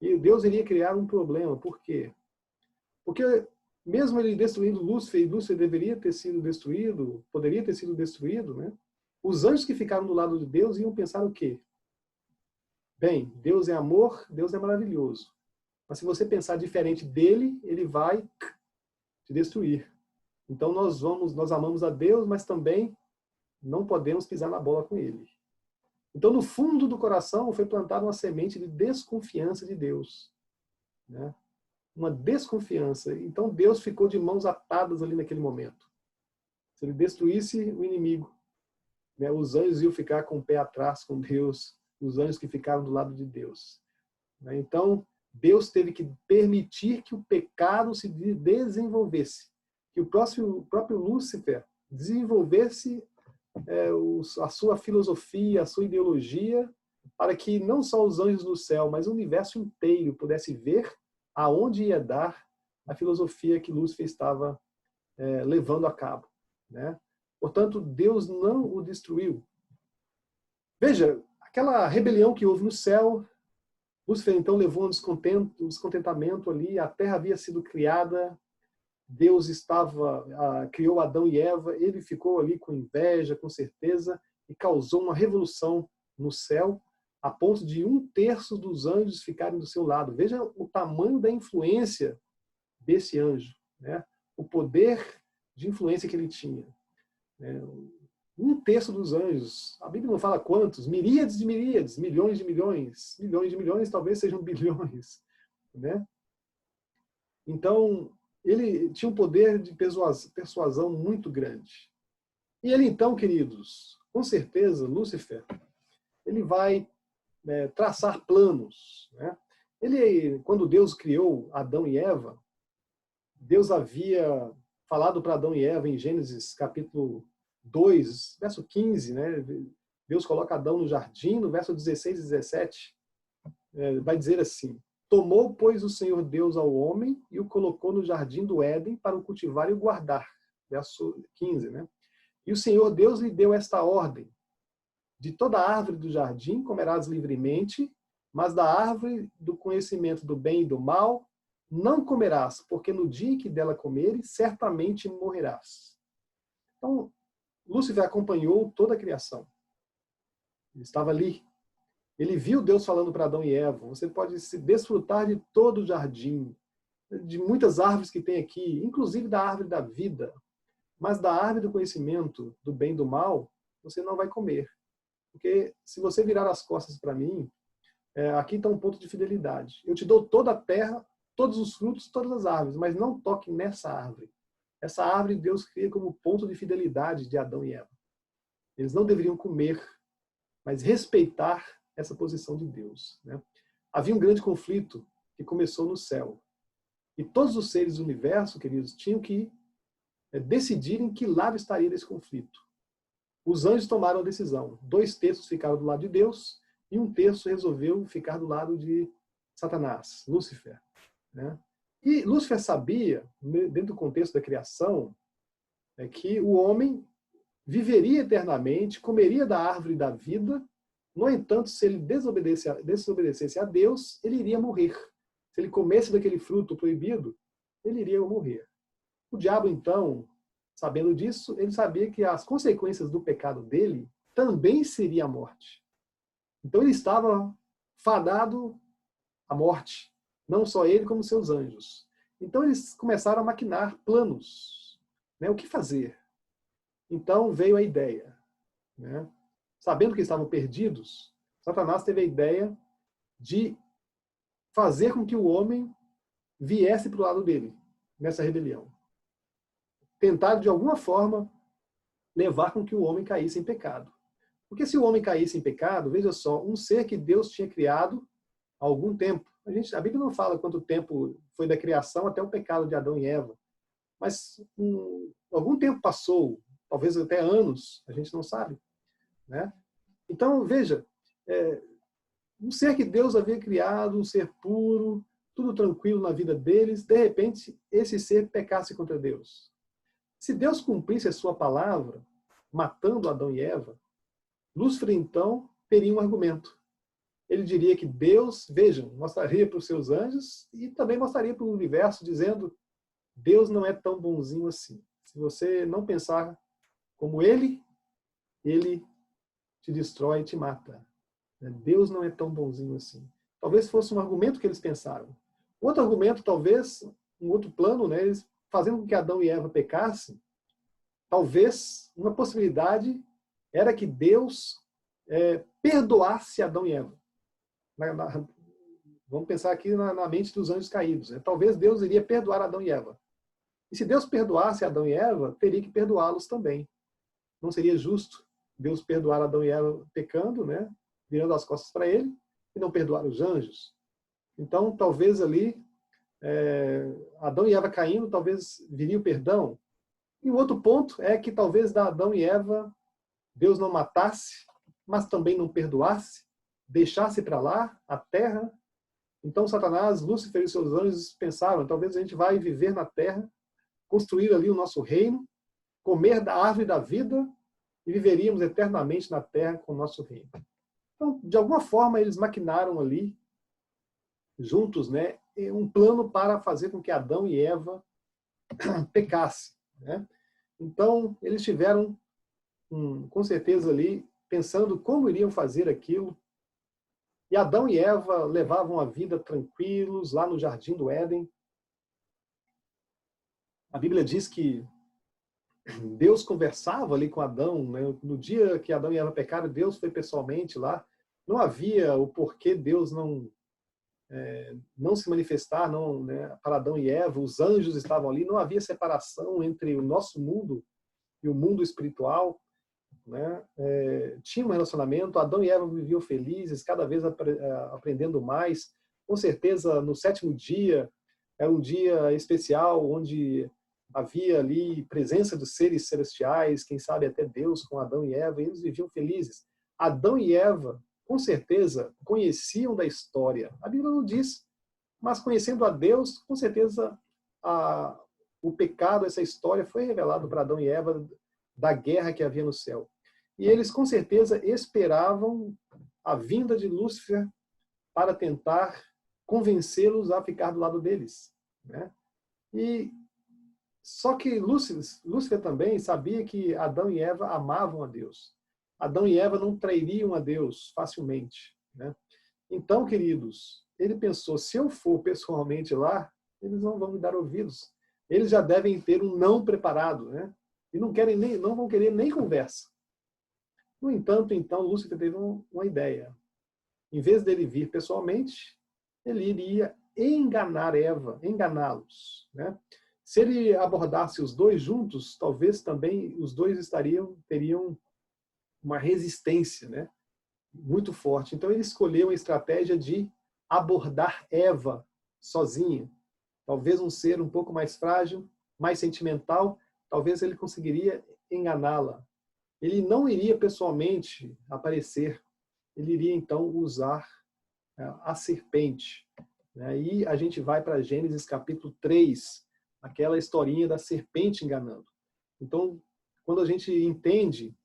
e Deus iria criar um problema. Por quê? Porque mesmo ele destruindo Lúcifer, e Lúcifer deveria ter sido destruído, poderia ter sido destruído, né? Os anjos que ficaram do lado de Deus iam pensar o quê? Bem, Deus é amor, Deus é maravilhoso. Mas se você pensar diferente dele, ele vai te destruir. Então nós amamos a Deus, mas também não podemos pisar na bola com ele. Então no fundo do coração foi plantada uma semente de desconfiança de Deus, né? Uma desconfiança. Então Deus ficou de mãos atadas ali naquele momento. Se ele destruísse o inimigo, né, os anjos iam ficar com o pé atrás com Deus, os anjos que ficaram do lado de Deus, né? Então Deus teve que permitir que o pecado se desenvolvesse, que o próprio Lúcifer desenvolvesse a sua filosofia, a sua ideologia, para que não só os anjos do céu, mas o universo inteiro pudesse ver aonde ia dar a filosofia que Lúcifer estava levando a cabo, né? Portanto, Deus não o destruiu. Veja, aquela rebelião que houve no céu, Lúcifer então levou um descontentamento ali, a terra havia sido criada, Deus criou Adão e Eva, ele ficou ali com inveja, com certeza, e causou uma revolução no céu, a ponto de 1/3 dos anjos ficarem do seu lado. Veja o tamanho da influência desse anjo, né? O poder de influência que ele tinha. 1/3 dos anjos, a Bíblia não fala quantos, miríades de miríades, milhões de milhões, talvez sejam bilhões, né? Então, ele tinha um poder de persuasão muito grande. E ele então, queridos, com certeza, Lúcifer, ele vai traçar planos, né? Quando Deus criou Adão e Eva, Deus havia falado para Adão e Eva em Gênesis capítulo 2, verso 15, né? Deus coloca Adão no jardim, no verso 16 e 17, vai dizer assim: tomou, pois, o Senhor Deus ao homem e o colocou no jardim do Éden para o cultivar e o guardar. Verso 15, né? E o Senhor Deus lhe deu esta ordem: de toda árvore do jardim comerás livremente, mas da árvore do conhecimento do bem e do mal não comerás, porque no dia que dela comeres, certamente morrerás. Então, Lúcifer acompanhou toda a criação. Ele estava ali. Ele viu Deus falando para Adão e Eva: você pode se desfrutar de todo o jardim, de muitas árvores que tem aqui, inclusive da árvore da vida, mas da árvore do conhecimento do bem e do mal, você não vai comer. Porque se você virar as costas para mim, aqui está um ponto de fidelidade. Eu te dou toda a terra, todos os frutos, todas as árvores, mas não toque nessa árvore. Essa árvore Deus cria como ponto de fidelidade de Adão e Eva. Eles não deveriam comer, mas respeitar essa posição de Deus, né? Havia um grande conflito que começou no céu. E todos os seres do universo, queridos, tinham que decidir em que lado estaria desse conflito. Os anjos tomaram a decisão. 2/3 ficaram do lado de Deus e 1/3 resolveu ficar do lado de Satanás, Lúcifer, né? E Lúcifer sabia, dentro do contexto da criação, que o homem viveria eternamente, comeria da árvore da vida. No entanto, se ele desobedecesse a Deus, ele iria morrer. Se ele comesse daquele fruto proibido, ele iria morrer. O diabo, então, sabendo disso, ele sabia que as consequências do pecado dele também seria a morte. Então ele estava fadado à morte. Não só ele, como seus anjos. Então eles começaram a maquinar planos, né? O que fazer? Então veio a ideia, né? Sabendo que estavam perdidos, Satanás teve a ideia de fazer com que o homem viesse para o lado dele, nessa rebelião. Tentar, de alguma forma, levar com que o homem caísse em pecado. Porque se o homem caísse em pecado, veja só, um ser que Deus tinha criado há algum tempo. A Bíblia não fala quanto tempo foi da criação até o pecado de Adão e Eva. Mas algum tempo passou, talvez até anos, a gente não sabe, né? Então, veja, um ser que Deus havia criado, um ser puro, tudo tranquilo na vida deles, de repente esse ser pecasse contra Deus. Se Deus cumprisse a sua palavra, matando Adão e Eva, Lúcifer então teria um argumento. Ele diria que Deus, vejam, mostraria para os seus anjos e também mostraria para o universo, dizendo: Deus não é tão bonzinho assim. Se você não pensar como ele te destrói e te mata. Deus não é tão bonzinho assim. Talvez fosse um argumento que eles pensaram. Outro argumento, talvez, um outro plano, né, eles fazendo com que Adão e Eva pecassem, talvez uma possibilidade era que Deus perdoasse Adão e Eva. Vamos pensar aqui na mente dos anjos caídos. Talvez Deus iria perdoar Adão e Eva. E se Deus perdoasse Adão e Eva, teria que perdoá-los também. Não seria justo Deus perdoar Adão e Eva pecando, né, virando as costas para ele, e não perdoar os anjos. Então, talvez ali, Adão e Eva caindo, talvez viria o perdão. E o outro ponto é que talvez da Adão e Eva, Deus não matasse, mas também não perdoasse, deixasse para lá a terra. Então Satanás, Lúcifer e seus anjos pensaram: talvez a gente vai viver na terra, construir ali o nosso reino, comer da árvore da vida e viveríamos eternamente na terra com o nosso reino. Então, de alguma forma, eles maquinaram ali, juntos, né, um plano para fazer com que Adão e Eva pecassem, né? Então, eles tiveram, com certeza ali, pensando como iriam fazer aquilo. E Adão e Eva levavam a vida tranquilos lá no Jardim do Éden. A Bíblia diz que Deus conversava ali com Adão, né? No dia que Adão e Eva pecaram, Deus foi pessoalmente lá. Não havia o porquê Deus não se manifestar, não, né, para Adão e Eva. Os anjos estavam ali, não havia separação entre o nosso mundo e o mundo espiritual, né? Tinha um relacionamento. Adão e Eva viviam felizes, cada vez aprendendo mais. Com certeza, no 7º dia, era um dia especial, onde havia ali presença dos seres celestiais, quem sabe até Deus com Adão e Eva, e eles viviam felizes. Adão e Eva, com certeza, conheciam da história. A Bíblia não diz, mas conhecendo a Deus, com certeza o pecado, essa história foi revelado para Adão e Eva da guerra que havia no céu. E eles, com certeza, esperavam a vinda de Lúcifer para tentar convencê-los a ficar do lado deles, né? Só que Lúcifer também sabia que Adão e Eva amavam a Deus. Adão e Eva não trairiam a Deus facilmente, né? Então, queridos, ele pensou: se eu for pessoalmente lá, eles não vão me dar ouvidos. Eles já devem ter um não preparado, né? E não vão querer nem conversa. No entanto, então, Lúcifer teve uma ideia. Em vez dele vir pessoalmente, ele iria enganar Eva, enganá-los, né? Se ele abordasse os dois juntos, talvez também os dois teriam uma resistência, né, muito forte. Então ele escolheu a estratégia de abordar Eva sozinha. Talvez um ser um pouco mais frágil, mais sentimental, talvez ele conseguiria enganá-la. Ele não iria pessoalmente aparecer, ele iria então usar a serpente. E a gente vai para Gênesis capítulo 3, aquela historinha da serpente enganando. Então, quando a gente entende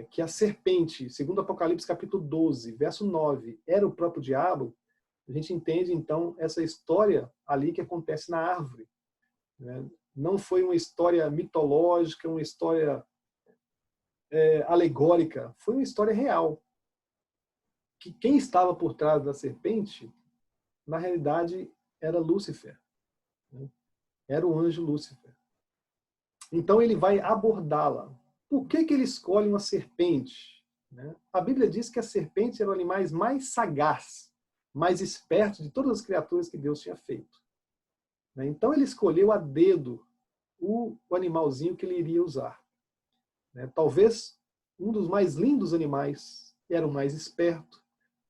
que a serpente, segundo Apocalipse capítulo 12, verso 9, era o próprio diabo, a gente entende então essa história ali que acontece na árvore, né? Não foi uma história mitológica, uma história alegórica, foi uma história real. Que quem estava por trás da serpente, na realidade, era Lúcifer, né? Era o anjo Lúcifer. Então ele vai abordá-la. Por que ele escolhe uma serpente, né? A Bíblia diz que a serpente era o animal mais sagaz, mais esperto de todas as criaturas que Deus tinha feito, né? Então ele escolheu a dedo o animalzinho que ele iria usar, né? Talvez um dos mais lindos animais, era o mais esperto.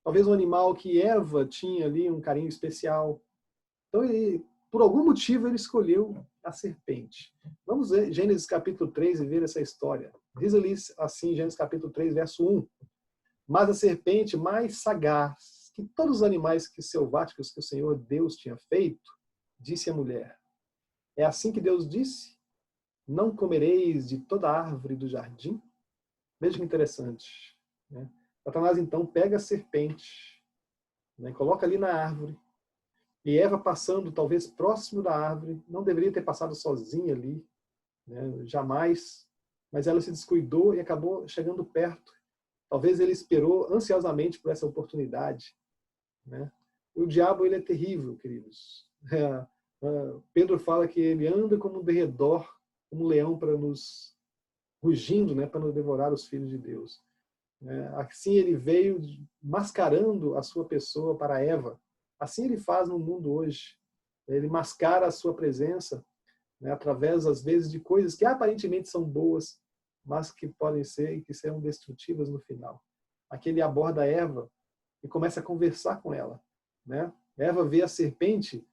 Talvez um animal que Eva tinha ali um carinho especial. Então por algum motivo ele escolheu a serpente. Vamos ver Gênesis capítulo 3 e ver essa história. Diz ali assim, Gênesis capítulo 3, verso 1. Mas a serpente mais sagaz que todos os animais selváticos que o Senhor Deus tinha feito, disse a mulher, é assim que Deus disse, não comereis de toda árvore do jardim? Veja que interessante. Né? Satanás, então, pega a serpente, né, coloca ali na árvore, e Eva passando, talvez próximo da árvore, não deveria ter passado sozinha ali, né, jamais, mas ela se descuidou e acabou chegando perto. Talvez ele esperou ansiosamente por essa oportunidade. Né? O diabo, ele é terrível, queridos. Pedro fala que ele anda como um derredor, como um leão para nos rugindo, né, para nos devorar os filhos de Deus. Assim ele veio mascarando a sua pessoa para Eva. Assim ele faz no mundo hoje. Ele mascara a sua presença, né, através, às vezes, de coisas que aparentemente são boas, mas que podem ser e que serão destrutivas no final. Aqui ele aborda Eva e começa a conversar com ela. Né? Eva vê a serpente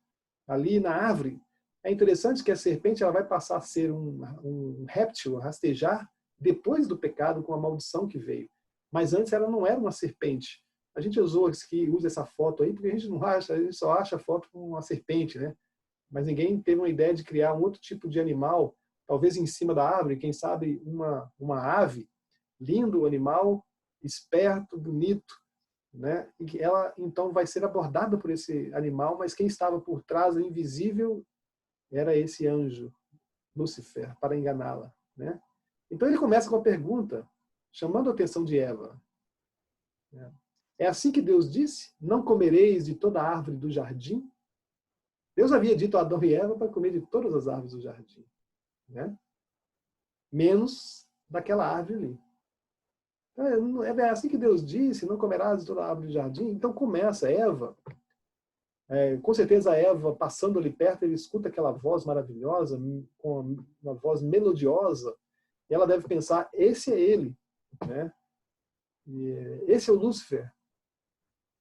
ali na árvore. É interessante que a serpente ela vai passar a ser um réptil, a rastejar, depois do pecado, com a maldição que veio. Mas antes ela não era uma serpente. A gente usa essa foto aí porque a gente não acha, a gente só acha a foto com uma serpente, né? Mas ninguém teve uma ideia de criar um outro tipo de animal, talvez em cima da árvore, quem sabe uma ave, lindo animal, esperto, bonito, né? E que ela então vai ser abordada por esse animal, mas quem estava por trás, invisível, era esse anjo, Lúcifer, para enganá-la, né? Então ele começa com a pergunta, chamando a atenção de Eva. É assim que Deus disse, não comereis de toda árvore do jardim? Deus havia dito a Adão e Eva para comer de todas as árvores do jardim, né? Menos daquela árvore ali. Então, é assim que Deus disse, não comerás de toda a árvore do jardim? Então começa, Eva, com certeza Eva, passando ali perto, ele escuta aquela voz maravilhosa, com uma voz melodiosa, e ela deve pensar, esse é ele, né? E esse é o Lúcifer,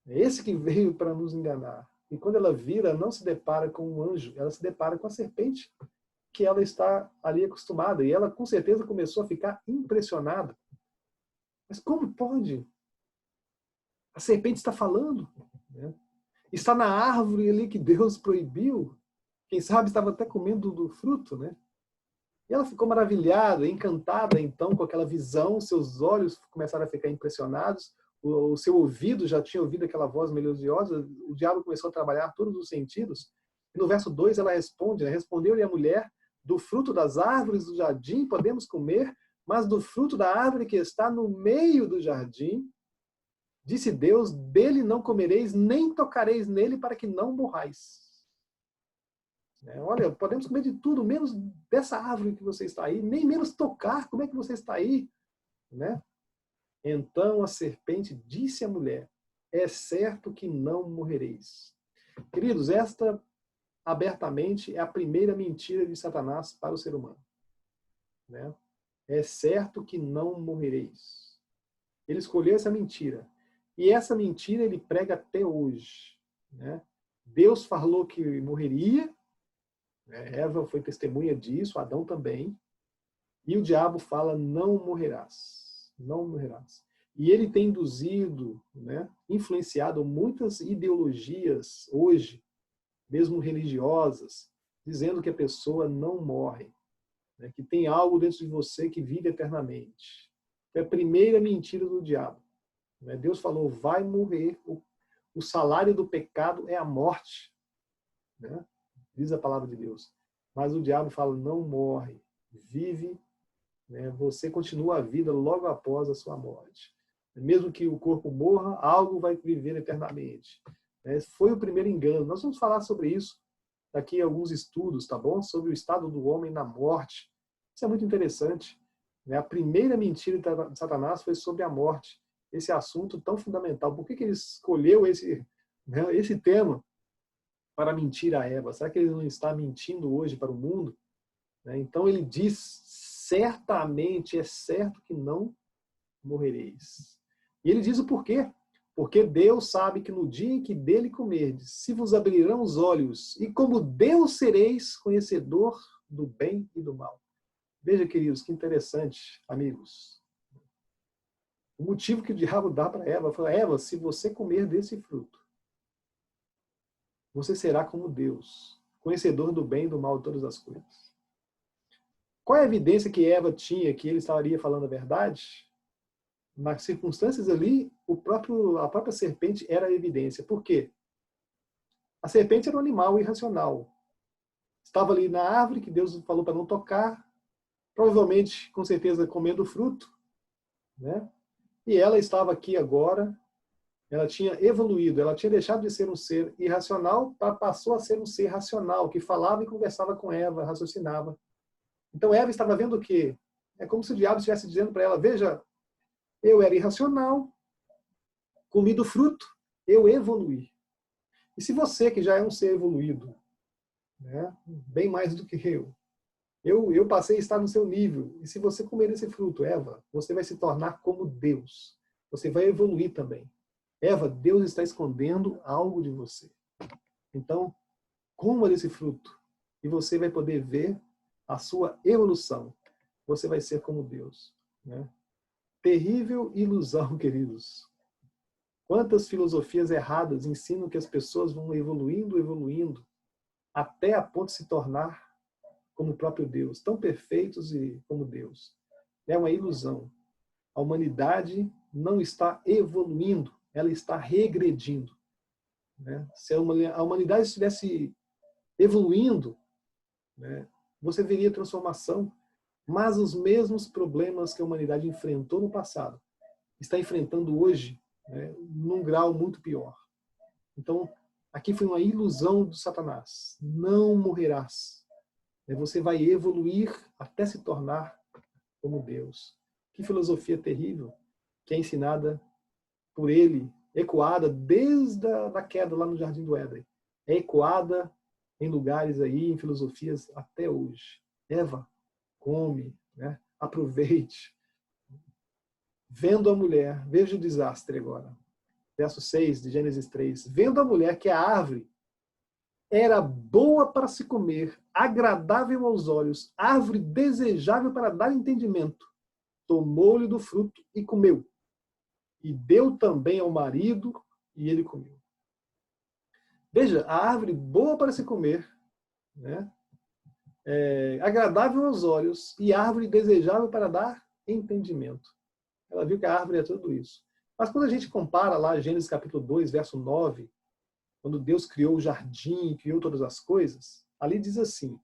é esse que veio para nos enganar. E quando ela vira, não se depara com um anjo, ela se depara com a serpente, que ela está ali acostumada. E ela, com certeza, começou a ficar impressionada. Mas como pode? A serpente está falando. Né? Está na árvore ali que Deus proibiu. Quem sabe estava até comendo do fruto. Né? E ela ficou maravilhada, encantada, então, com aquela visão. Seus olhos começaram a ficar impressionados. O seu ouvido já tinha ouvido aquela voz melodiosa. O diabo começou a trabalhar todos os sentidos. E no verso 2 ela responde, né? Respondeu-lhe a mulher, do fruto das árvores do jardim podemos comer, mas do fruto da árvore que está no meio do jardim, disse Deus, dele não comereis, nem tocareis nele, para que não morrais. Olha, podemos comer de tudo, menos dessa árvore que você está aí, nem menos tocar, como é que você está aí? Né? Então a serpente disse à mulher, é certo que não morrereis. Queridos, esta abertamente é a primeira mentira de Satanás para o ser humano. Né? É certo que não morrereis. Ele escolheu essa mentira. E essa mentira ele prega até hoje. Né? Deus falou que morreria, né? Eva foi testemunha disso, Adão também. E o diabo fala, não morrerás. Não morrerás. E ele tem induzido, né, influenciado muitas ideologias hoje, mesmo religiosas, dizendo que a pessoa não morre, né, que tem algo dentro de você que vive eternamente. É a primeira mentira do diabo. Né? Deus falou, vai morrer, o salário do pecado é a morte. Né? Diz a palavra de Deus. Mas o diabo fala, não morre, vive, né? Você continua a vida logo após a sua morte. Mesmo que o corpo morra, algo vai viver eternamente. Foi o primeiro engano. Nós vamos falar sobre isso daqui a alguns estudos, tá bom? Sobre o estado do homem na morte. Isso é muito interessante. A primeira mentira de Satanás foi sobre a morte. Esse assunto tão fundamental. Por que ele escolheu esse tema para mentir a Eva? Será que ele não está mentindo hoje para o mundo? Então ele diz, certamente, é certo que não morrereis. E ele diz o porquê. Porque Deus sabe que no dia em que dele comerdes, se vos abrirão os olhos, e como Deus sereis conhecedor do bem e do mal. Veja, queridos, que interessante, amigos. O motivo que o diabo dá para Eva foi: Eva, se você comer desse fruto, você será como Deus, conhecedor do bem e do mal de todas as coisas. Qual é a evidência que Eva tinha que ele estaria falando a verdade? Nas circunstâncias ali, a própria serpente era a evidência. Por quê? A serpente era um animal irracional. Estava ali na árvore que Deus falou para não tocar, provavelmente, com certeza, comendo fruto, né? E ela estava aqui agora, ela tinha evoluído, ela tinha deixado de ser um ser irracional, passou a ser um ser racional, que falava e conversava com Eva, raciocinava. Então Eva estava vendo o quê? É como se o diabo estivesse dizendo para ela: veja, eu era irracional, comi do fruto, eu evoluí. E se você, que já é um ser evoluído, né, bem mais do que eu passei a estar no seu nível, e se você comer esse fruto, Eva, você vai se tornar como Deus. Você vai evoluir também. Eva, Deus está escondendo algo de você. Então, coma desse fruto, e você vai poder ver a sua evolução. Você vai ser como Deus, né? Terrível ilusão, queridos. Quantas filosofias erradas ensinam que as pessoas vão evoluindo, evoluindo, até a ponto de se tornar como o próprio Deus, tão perfeitos e como Deus. É uma ilusão. A humanidade não está evoluindo, ela está regredindo, né? Se a humanidade estivesse evoluindo, né, você veria transformação, mas os mesmos problemas que a humanidade enfrentou no passado está enfrentando hoje, né, num grau muito pior. Então, aqui foi uma ilusão do Satanás. Não morrerás. Você vai evoluir até se tornar como Deus. Que filosofia terrível que é ensinada por ele, ecoada desde a queda lá no Jardim do Éden. É ecoada em lugares aí, em filosofias até hoje. Eva, come, né? Aproveite. Vendo a mulher, veja o desastre agora. Verso 6 de Gênesis 3. Vendo a mulher que a árvore era boa para se comer, agradável aos olhos, árvore desejável para dar entendimento, tomou-lhe do fruto e comeu. E deu também ao marido, e ele comeu. Veja, a árvore boa para se comer, né? Agradável aos olhos, e árvore desejável para dar entendimento. Ela viu que a árvore é tudo isso. Mas quando a gente compara lá Gênesis capítulo 2, verso 9, quando Deus criou o jardim, criou todas as coisas, ali diz assim: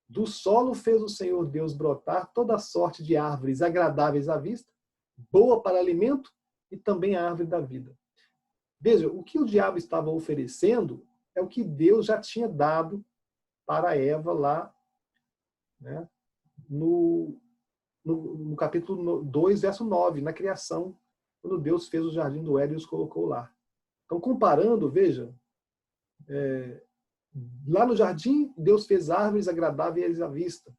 do solo fez o Senhor Deus brotar toda sorte de árvores agradáveis à vista, boa para alimento, e também a árvore da vida. Veja, o que o diabo estava oferecendo é o que Deus já tinha dado para Eva lá, né, no capítulo 2, verso 9, na criação, quando Deus fez o jardim do Éden e os colocou lá. Então, comparando, veja, lá no jardim, Deus fez árvores agradáveis à vista.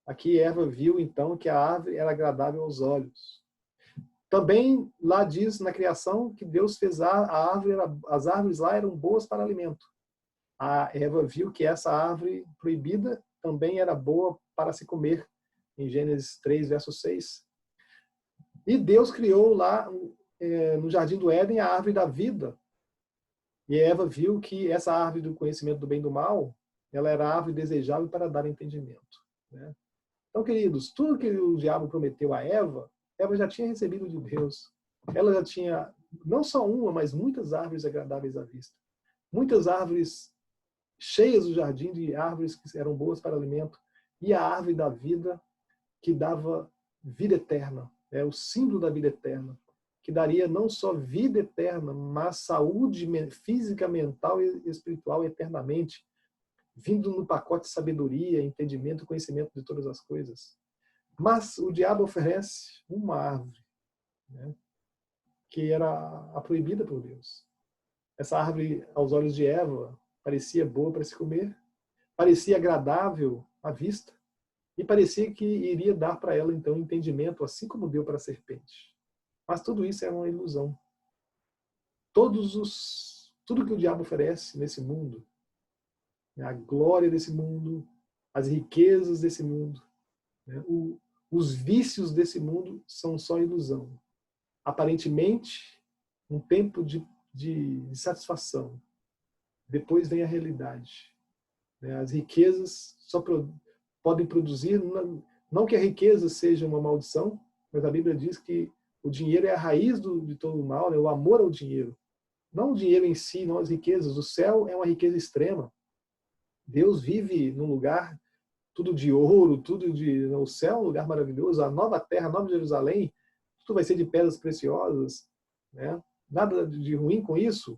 Aqui Eva viu, então, que a árvore era agradável aos olhos. Também lá diz na criação que Deus fez a árvore, as árvores lá eram boas para alimento. A Eva viu que essa árvore proibida também era boa para se comer, em Gênesis 3, verso 6. E Deus criou lá no Jardim do Éden a árvore da vida. E Eva viu que essa árvore do conhecimento do bem e do mal, ela era a árvore desejável para dar entendimento, né? Então, queridos, tudo que o diabo prometeu a Eva, Eva já tinha recebido de Deus. Ela já tinha não só uma, mas muitas árvores agradáveis à vista. Muitas árvores cheias do jardim de árvores que eram boas para alimento. E a árvore da vida, que dava vida eterna. É o símbolo da vida eterna. Que daria não só vida eterna, mas saúde física, mental e espiritual eternamente. Vindo no pacote de sabedoria, entendimento e conhecimento de todas as coisas. Mas o diabo oferece uma árvore, né, que era a proibida por Deus. Essa árvore, aos olhos de Eva, parecia boa para se comer, parecia agradável à vista, e parecia que iria dar para ela, então, entendimento, assim como deu para a serpente. Mas tudo isso é uma ilusão. Tudo que o diabo oferece nesse mundo, a glória desse mundo, as riquezas desse mundo, né, os vícios desse mundo são só ilusão. aparentemente, um tempo de satisfação. Depois vem a realidade. As riquezas só podem produzir, não que a riqueza seja uma maldição, mas a Bíblia diz que o dinheiro é a raiz de todo o mal, né? O amor ao dinheiro. Não o dinheiro em si, não as riquezas. O céu é uma riqueza extrema. Deus vive num lugar tudo de ouro, o céu é um lugar maravilhoso, a nova terra, a nova Jerusalém, tudo vai ser de pedras preciosas, né? Nada de ruim com isso,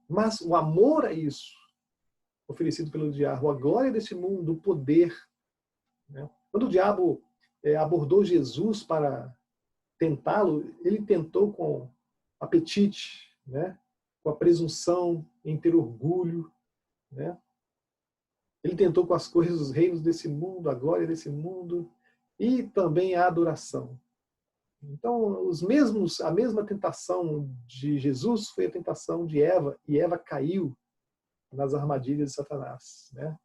mas o amor a isso, oferecido pelo diabo, a glória deste mundo, o poder, né? Quando o diabo abordou Jesus para tentá-lo, ele tentou com apetite, né? Com a presunção em ter orgulho, né? Ele tentou com as coisas dos reinos desse mundo, a glória desse mundo e também a adoração. Então, a mesma tentação de Jesus foi a tentação de Eva, e Eva caiu nas armadilhas de Satanás, né?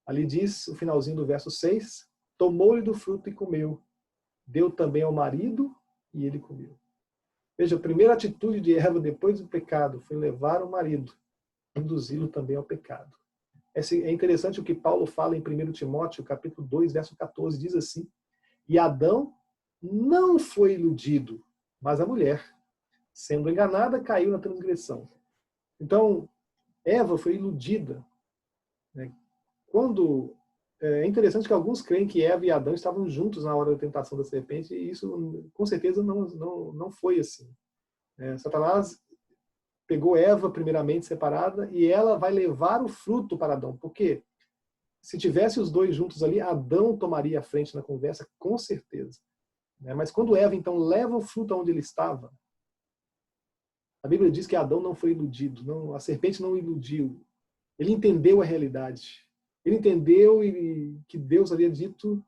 Ali diz, o finalzinho do verso 6, tomou-lhe do fruto e comeu. Deu também ao marido e ele comeu. Veja, a primeira atitude de Eva depois do pecado foi levar o marido, induzi-lo também ao pecado. É interessante o que Paulo fala em 1 Timóteo, capítulo 2, verso 14, diz assim, e Adão não foi iludido, mas a mulher, sendo enganada, caiu na transgressão. Então, Eva foi iludida, né? É interessante que alguns creem que Eva e Adão estavam juntos na hora da tentação da serpente, e isso com certeza não foi assim. Satanás pegou Eva primeiramente separada e ela vai levar o fruto para Adão, porque se tivesse os dois juntos ali, Adão tomaria a frente na conversa, com certeza. Mas quando Eva então leva o fruto aonde ele estava, a Bíblia diz que Adão não foi iludido, a serpente não o iludiu. Ele entendeu a realidade. Ele entendeu que Deus havia dito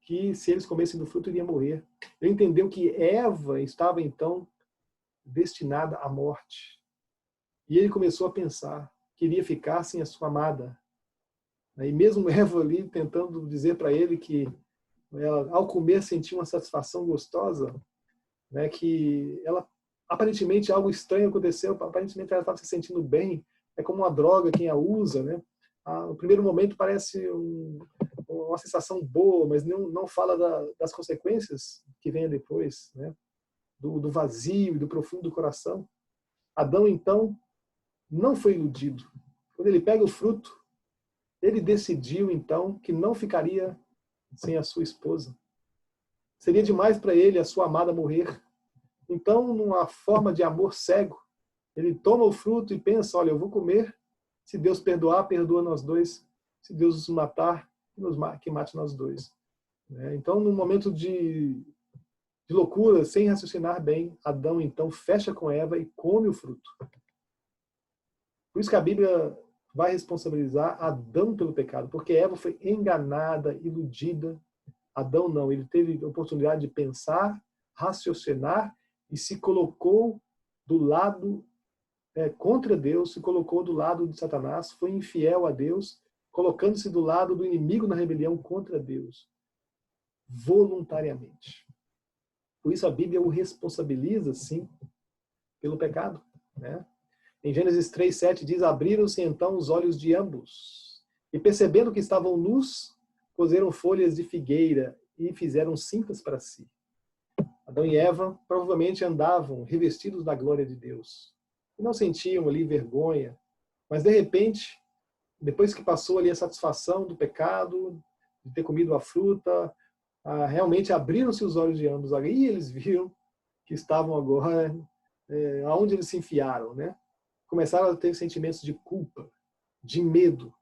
que se eles comessem do fruto, iria morrer. Ele entendeu que Eva estava então destinada à morte. E ele começou a pensar que iria ficar sem a sua amada. E mesmo Eva ali tentando dizer para ele que ela, ao comer, sentia uma satisfação gostosa, né, que ela, aparentemente, algo estranho aconteceu, aparentemente ela estava se sentindo bem, é como uma droga, quem a usa, né? No primeiro momento parece uma sensação boa, mas não fala das consequências que vêm depois, né? Do vazio e do profundo do coração. Adão, então, não foi iludido. Quando ele pega o fruto, ele decidiu, então, que não ficaria sem a sua esposa. Seria demais para ele a sua amada morrer. Então, numa forma de amor cego, ele toma o fruto e pensa, olha, eu vou comer, se Deus perdoar, perdoa nós dois, se Deus nos matar, que mate nós dois. Então, num momento de loucura, sem raciocinar bem, Adão então fecha com Eva e come o fruto. Por isso que a Bíblia vai responsabilizar Adão pelo pecado, porque Eva foi enganada, iludida. Adão não, ele teve a oportunidade de pensar, raciocinar e se colocou do lado contra Deus, se colocou do lado de Satanás, foi infiel a Deus, colocando-se do lado do inimigo na rebelião contra Deus, voluntariamente. Por isso a Bíblia o responsabiliza, sim, pelo pecado, né? Em Gênesis 3:7 diz, abriram-se então os olhos de ambos, e percebendo que estavam nus, coseram folhas de figueira e fizeram cintas para si. Adão e Eva provavelmente andavam revestidos da glória de Deus. E não sentiam ali vergonha, mas de repente, depois que passou ali a satisfação do pecado, de ter comido a fruta, realmente abriram-se os olhos de ambos. Aí eles viram que estavam agora aonde eles se enfiaram, né? Começaram a ter sentimentos de culpa, de medo,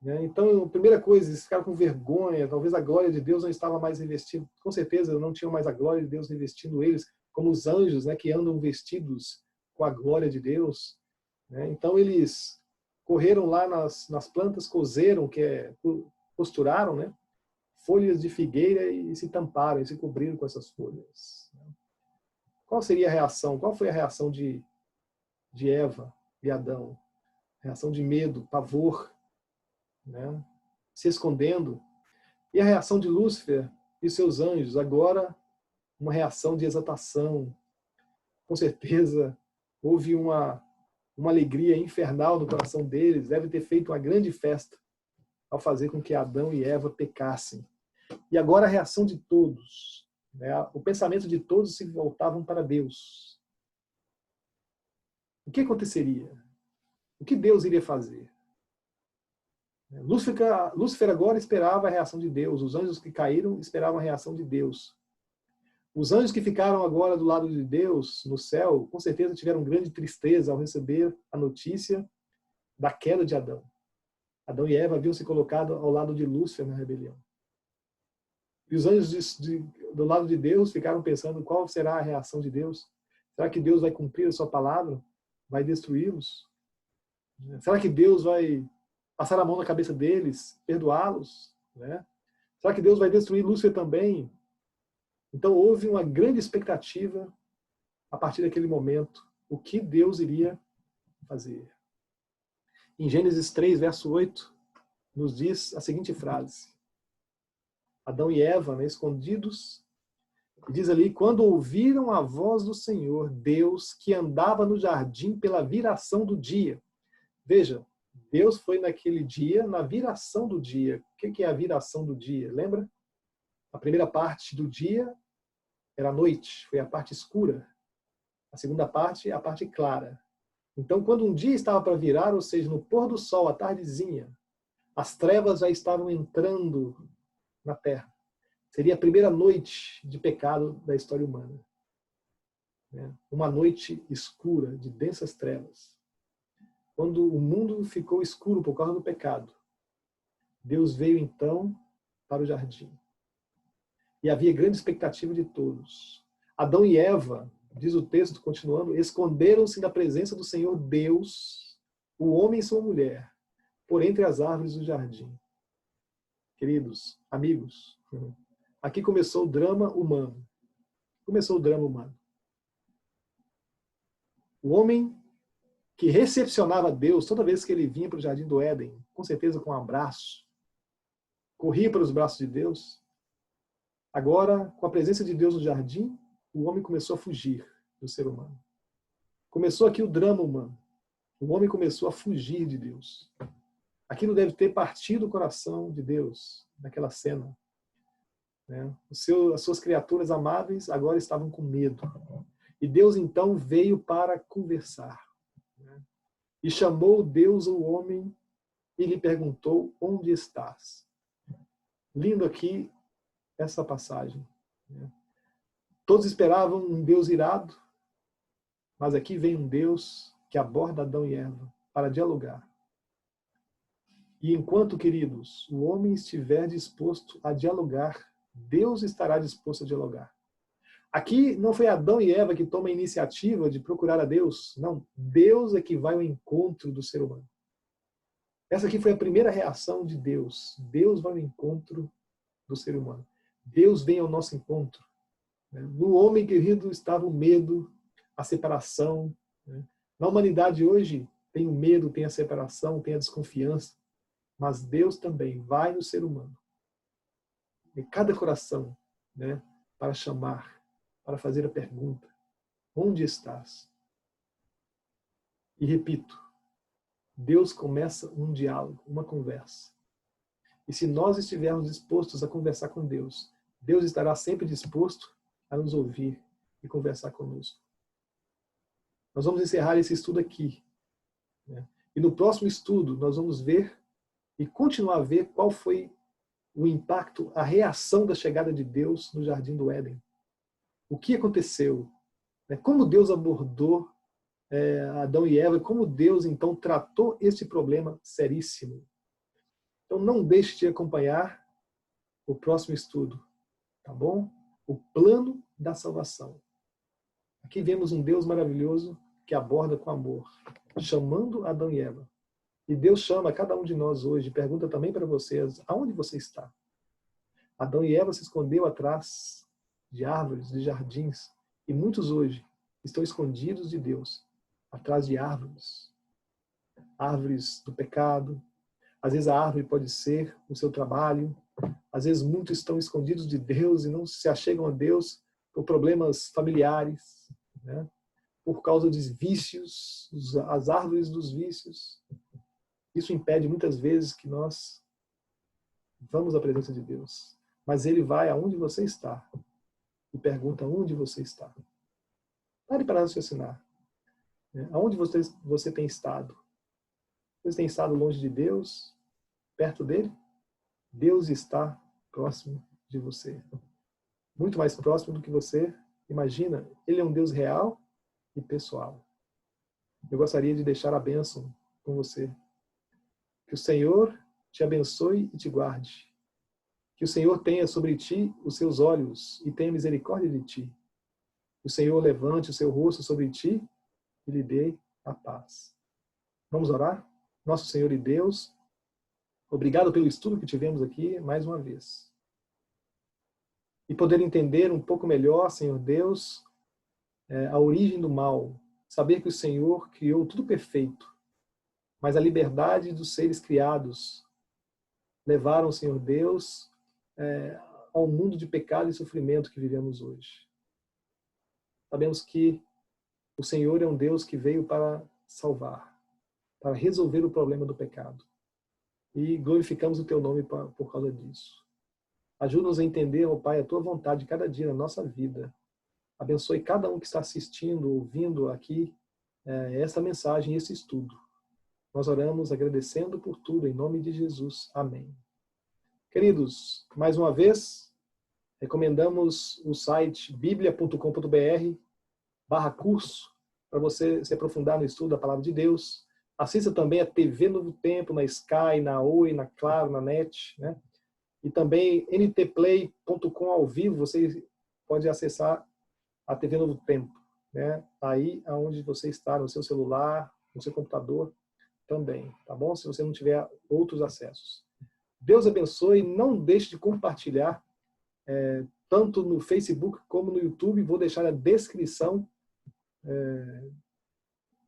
né? Então, a primeira coisa, eles ficaram com vergonha, talvez a glória de Deus não estava mais revestindo, com certeza não tinham mais a glória de Deus revestindo eles, como os anjos, né, que andam vestidos com a glória de Deus, né? Então eles correram lá nas plantas, coseram, costuraram, né, folhas de figueira e se tamparam, e se cobriram com essas folhas. Qual seria a reação? Qual foi a reação de Eva e Adão? Reação de medo, pavor, né? Se escondendo. E a reação de Lúcifer e seus anjos? Agora, uma reação de exaltação, com certeza houve uma alegria infernal no coração deles, deve ter feito uma grande festa ao fazer com que Adão e Eva pecassem. E agora a reação de todos, né? O pensamento de todos se voltavam para Deus. O que aconteceria? O que Deus iria fazer? Lúcifer agora esperava a reação de Deus. Os anjos que caíram esperavam a reação de Deus. Os anjos que ficaram agora do lado de Deus, no céu, com certeza tiveram grande tristeza ao receber a notícia da queda de Adão. Adão e Eva haviam se colocado ao lado de Lúcifer na rebelião. E os anjos do lado de Deus ficaram pensando qual será a reação de Deus. Será que Deus vai cumprir a sua palavra? Vai destruí-los? Será que Deus vai passar a mão na cabeça deles, perdoá-los? Né? Será que Deus vai destruir Lúcifer também? Então houve uma grande expectativa a partir daquele momento, o que Deus iria fazer. Em Gênesis 3, verso 8, nos diz a seguinte frase. Adão e Eva, né, escondidos, diz ali, quando ouviram a voz do Senhor, Deus, que andava no jardim pela viração do dia. Veja, Deus foi naquele dia, na viração do dia. O que é a viração do dia? Lembra? A primeira parte do dia era a noite, foi a parte escura. A segunda parte é a parte clara. Então, quando um dia estava para virar, ou seja, no pôr do sol, à tardezinha, as trevas já estavam entrando na terra. Seria a primeira noite de pecado da história humana. Uma noite escura, de densas trevas. Quando o mundo ficou escuro por causa do pecado, Deus veio então para o jardim. E havia grande expectativa de todos. Adão e Eva, diz o texto continuando, esconderam-se da presença do Senhor Deus, o homem e sua mulher, por entre as árvores do jardim. Queridos, amigos, aqui começou o drama humano. Começou o drama humano. O homem que recepcionava Deus toda vez que ele vinha para o jardim do Éden, com certeza com um abraço, corria para os braços de Deus. Agora, com a presença de Deus no jardim, o homem começou a fugir do ser humano. Começou aqui o drama humano. O homem começou a fugir de Deus. Aquilo deve ter partido o coração de Deus naquela cena. As suas criaturas amáveis agora estavam com medo. E Deus então veio para conversar. E chamou Deus o homem e lhe perguntou, onde estás? Lindo aqui essa passagem. Todos esperavam um Deus irado, mas aqui vem um Deus que aborda Adão e Eva para dialogar. E enquanto, queridos, o homem estiver disposto a dialogar, Deus estará disposto a dialogar. Aqui não foi Adão e Eva que tomam a iniciativa de procurar a Deus. Não, Deus é que vai ao encontro do ser humano. Essa aqui foi a primeira reação de Deus. Deus vai ao encontro do ser humano. Deus vem ao nosso encontro. No homem, querido, estava o medo, a separação. Na humanidade hoje tem o medo, tem a separação, tem a desconfiança. Mas Deus também vai no ser humano. Em cada coração, para chamar, para fazer a pergunta, onde estás? E repito, Deus começa um diálogo, uma conversa. E se nós estivermos dispostos a conversar com Deus, Deus estará sempre disposto a nos ouvir e conversar conosco. Nós vamos encerrar esse estudo aqui. E no próximo estudo nós vamos ver e continuar a ver qual foi o impacto, a reação da chegada de Deus no Jardim do Éden. O que aconteceu? Como Deus abordou Adão e Eva, como Deus então tratou esse problema seríssimo. Então não deixe de acompanhar o próximo estudo, tá bom? O plano da salvação. Aqui vemos um Deus maravilhoso que aborda com amor, chamando Adão e Eva. E Deus chama cada um de nós hoje, pergunta também para vocês, aonde você está? Adão e Eva se escondeu atrás de árvores, de jardins, e muitos hoje estão escondidos de Deus, atrás de árvores. Árvores do pecado. Às vezes a árvore pode ser o seu trabalho. Às vezes muitos estão escondidos de Deus e não se achegam a Deus por problemas familiares, por causa dos vícios, as árvores dos vícios. Isso impede muitas vezes que nós vamos à presença de Deus. Mas Ele vai aonde você está e pergunta onde você está. Pare para raciocinar. Aonde você tem estado? Você tem estado longe de Deus? Perto dele? Deus está próximo de você. Muito mais próximo do que você imagina. Ele é um Deus real e pessoal. Eu gostaria de deixar a bênção com você. Que o Senhor te abençoe e te guarde. Que o Senhor tenha sobre ti os seus olhos e tenha misericórdia de ti. Que o Senhor levante o seu rosto sobre ti e lhe dê a paz. Vamos orar? Nosso Senhor e Deus, obrigado pelo estudo que tivemos aqui mais uma vez. E poder entender um pouco melhor, Senhor Deus, a origem do mal. Saber que o Senhor criou tudo perfeito, mas a liberdade dos seres criados levaram, Senhor Deus, ao mundo de pecado e sofrimento que vivemos hoje. Sabemos que o Senhor é um Deus que veio para salvar, para resolver o problema do pecado. E glorificamos o Teu nome por causa disso. Ajuda-nos a entender, ó Pai, a Tua vontade cada dia na nossa vida. Abençoe cada um que está assistindo, ouvindo aqui essa mensagem, esse estudo. Nós oramos agradecendo por tudo, em nome de Jesus. Amém. Queridos, mais uma vez, recomendamos o site biblia.com.br/curso, para você se aprofundar no estudo da Palavra de Deus. Assista também a TV Novo Tempo, na Sky, na Oi, na Claro, na NET, né? E também ntplay.com ao vivo, você pode acessar a TV Novo Tempo, né? Aí aonde você está, no seu celular, no seu computador também, tá bom? Se você não tiver outros acessos. Deus abençoe, não deixe de compartilhar, tanto no Facebook como no YouTube. Vou deixar a descrição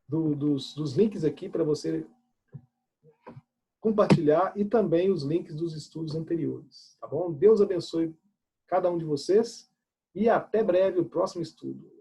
dos links aqui para você compartilhar e também os links dos estudos anteriores, tá bom? Deus abençoe cada um de vocês e até breve o próximo estudo.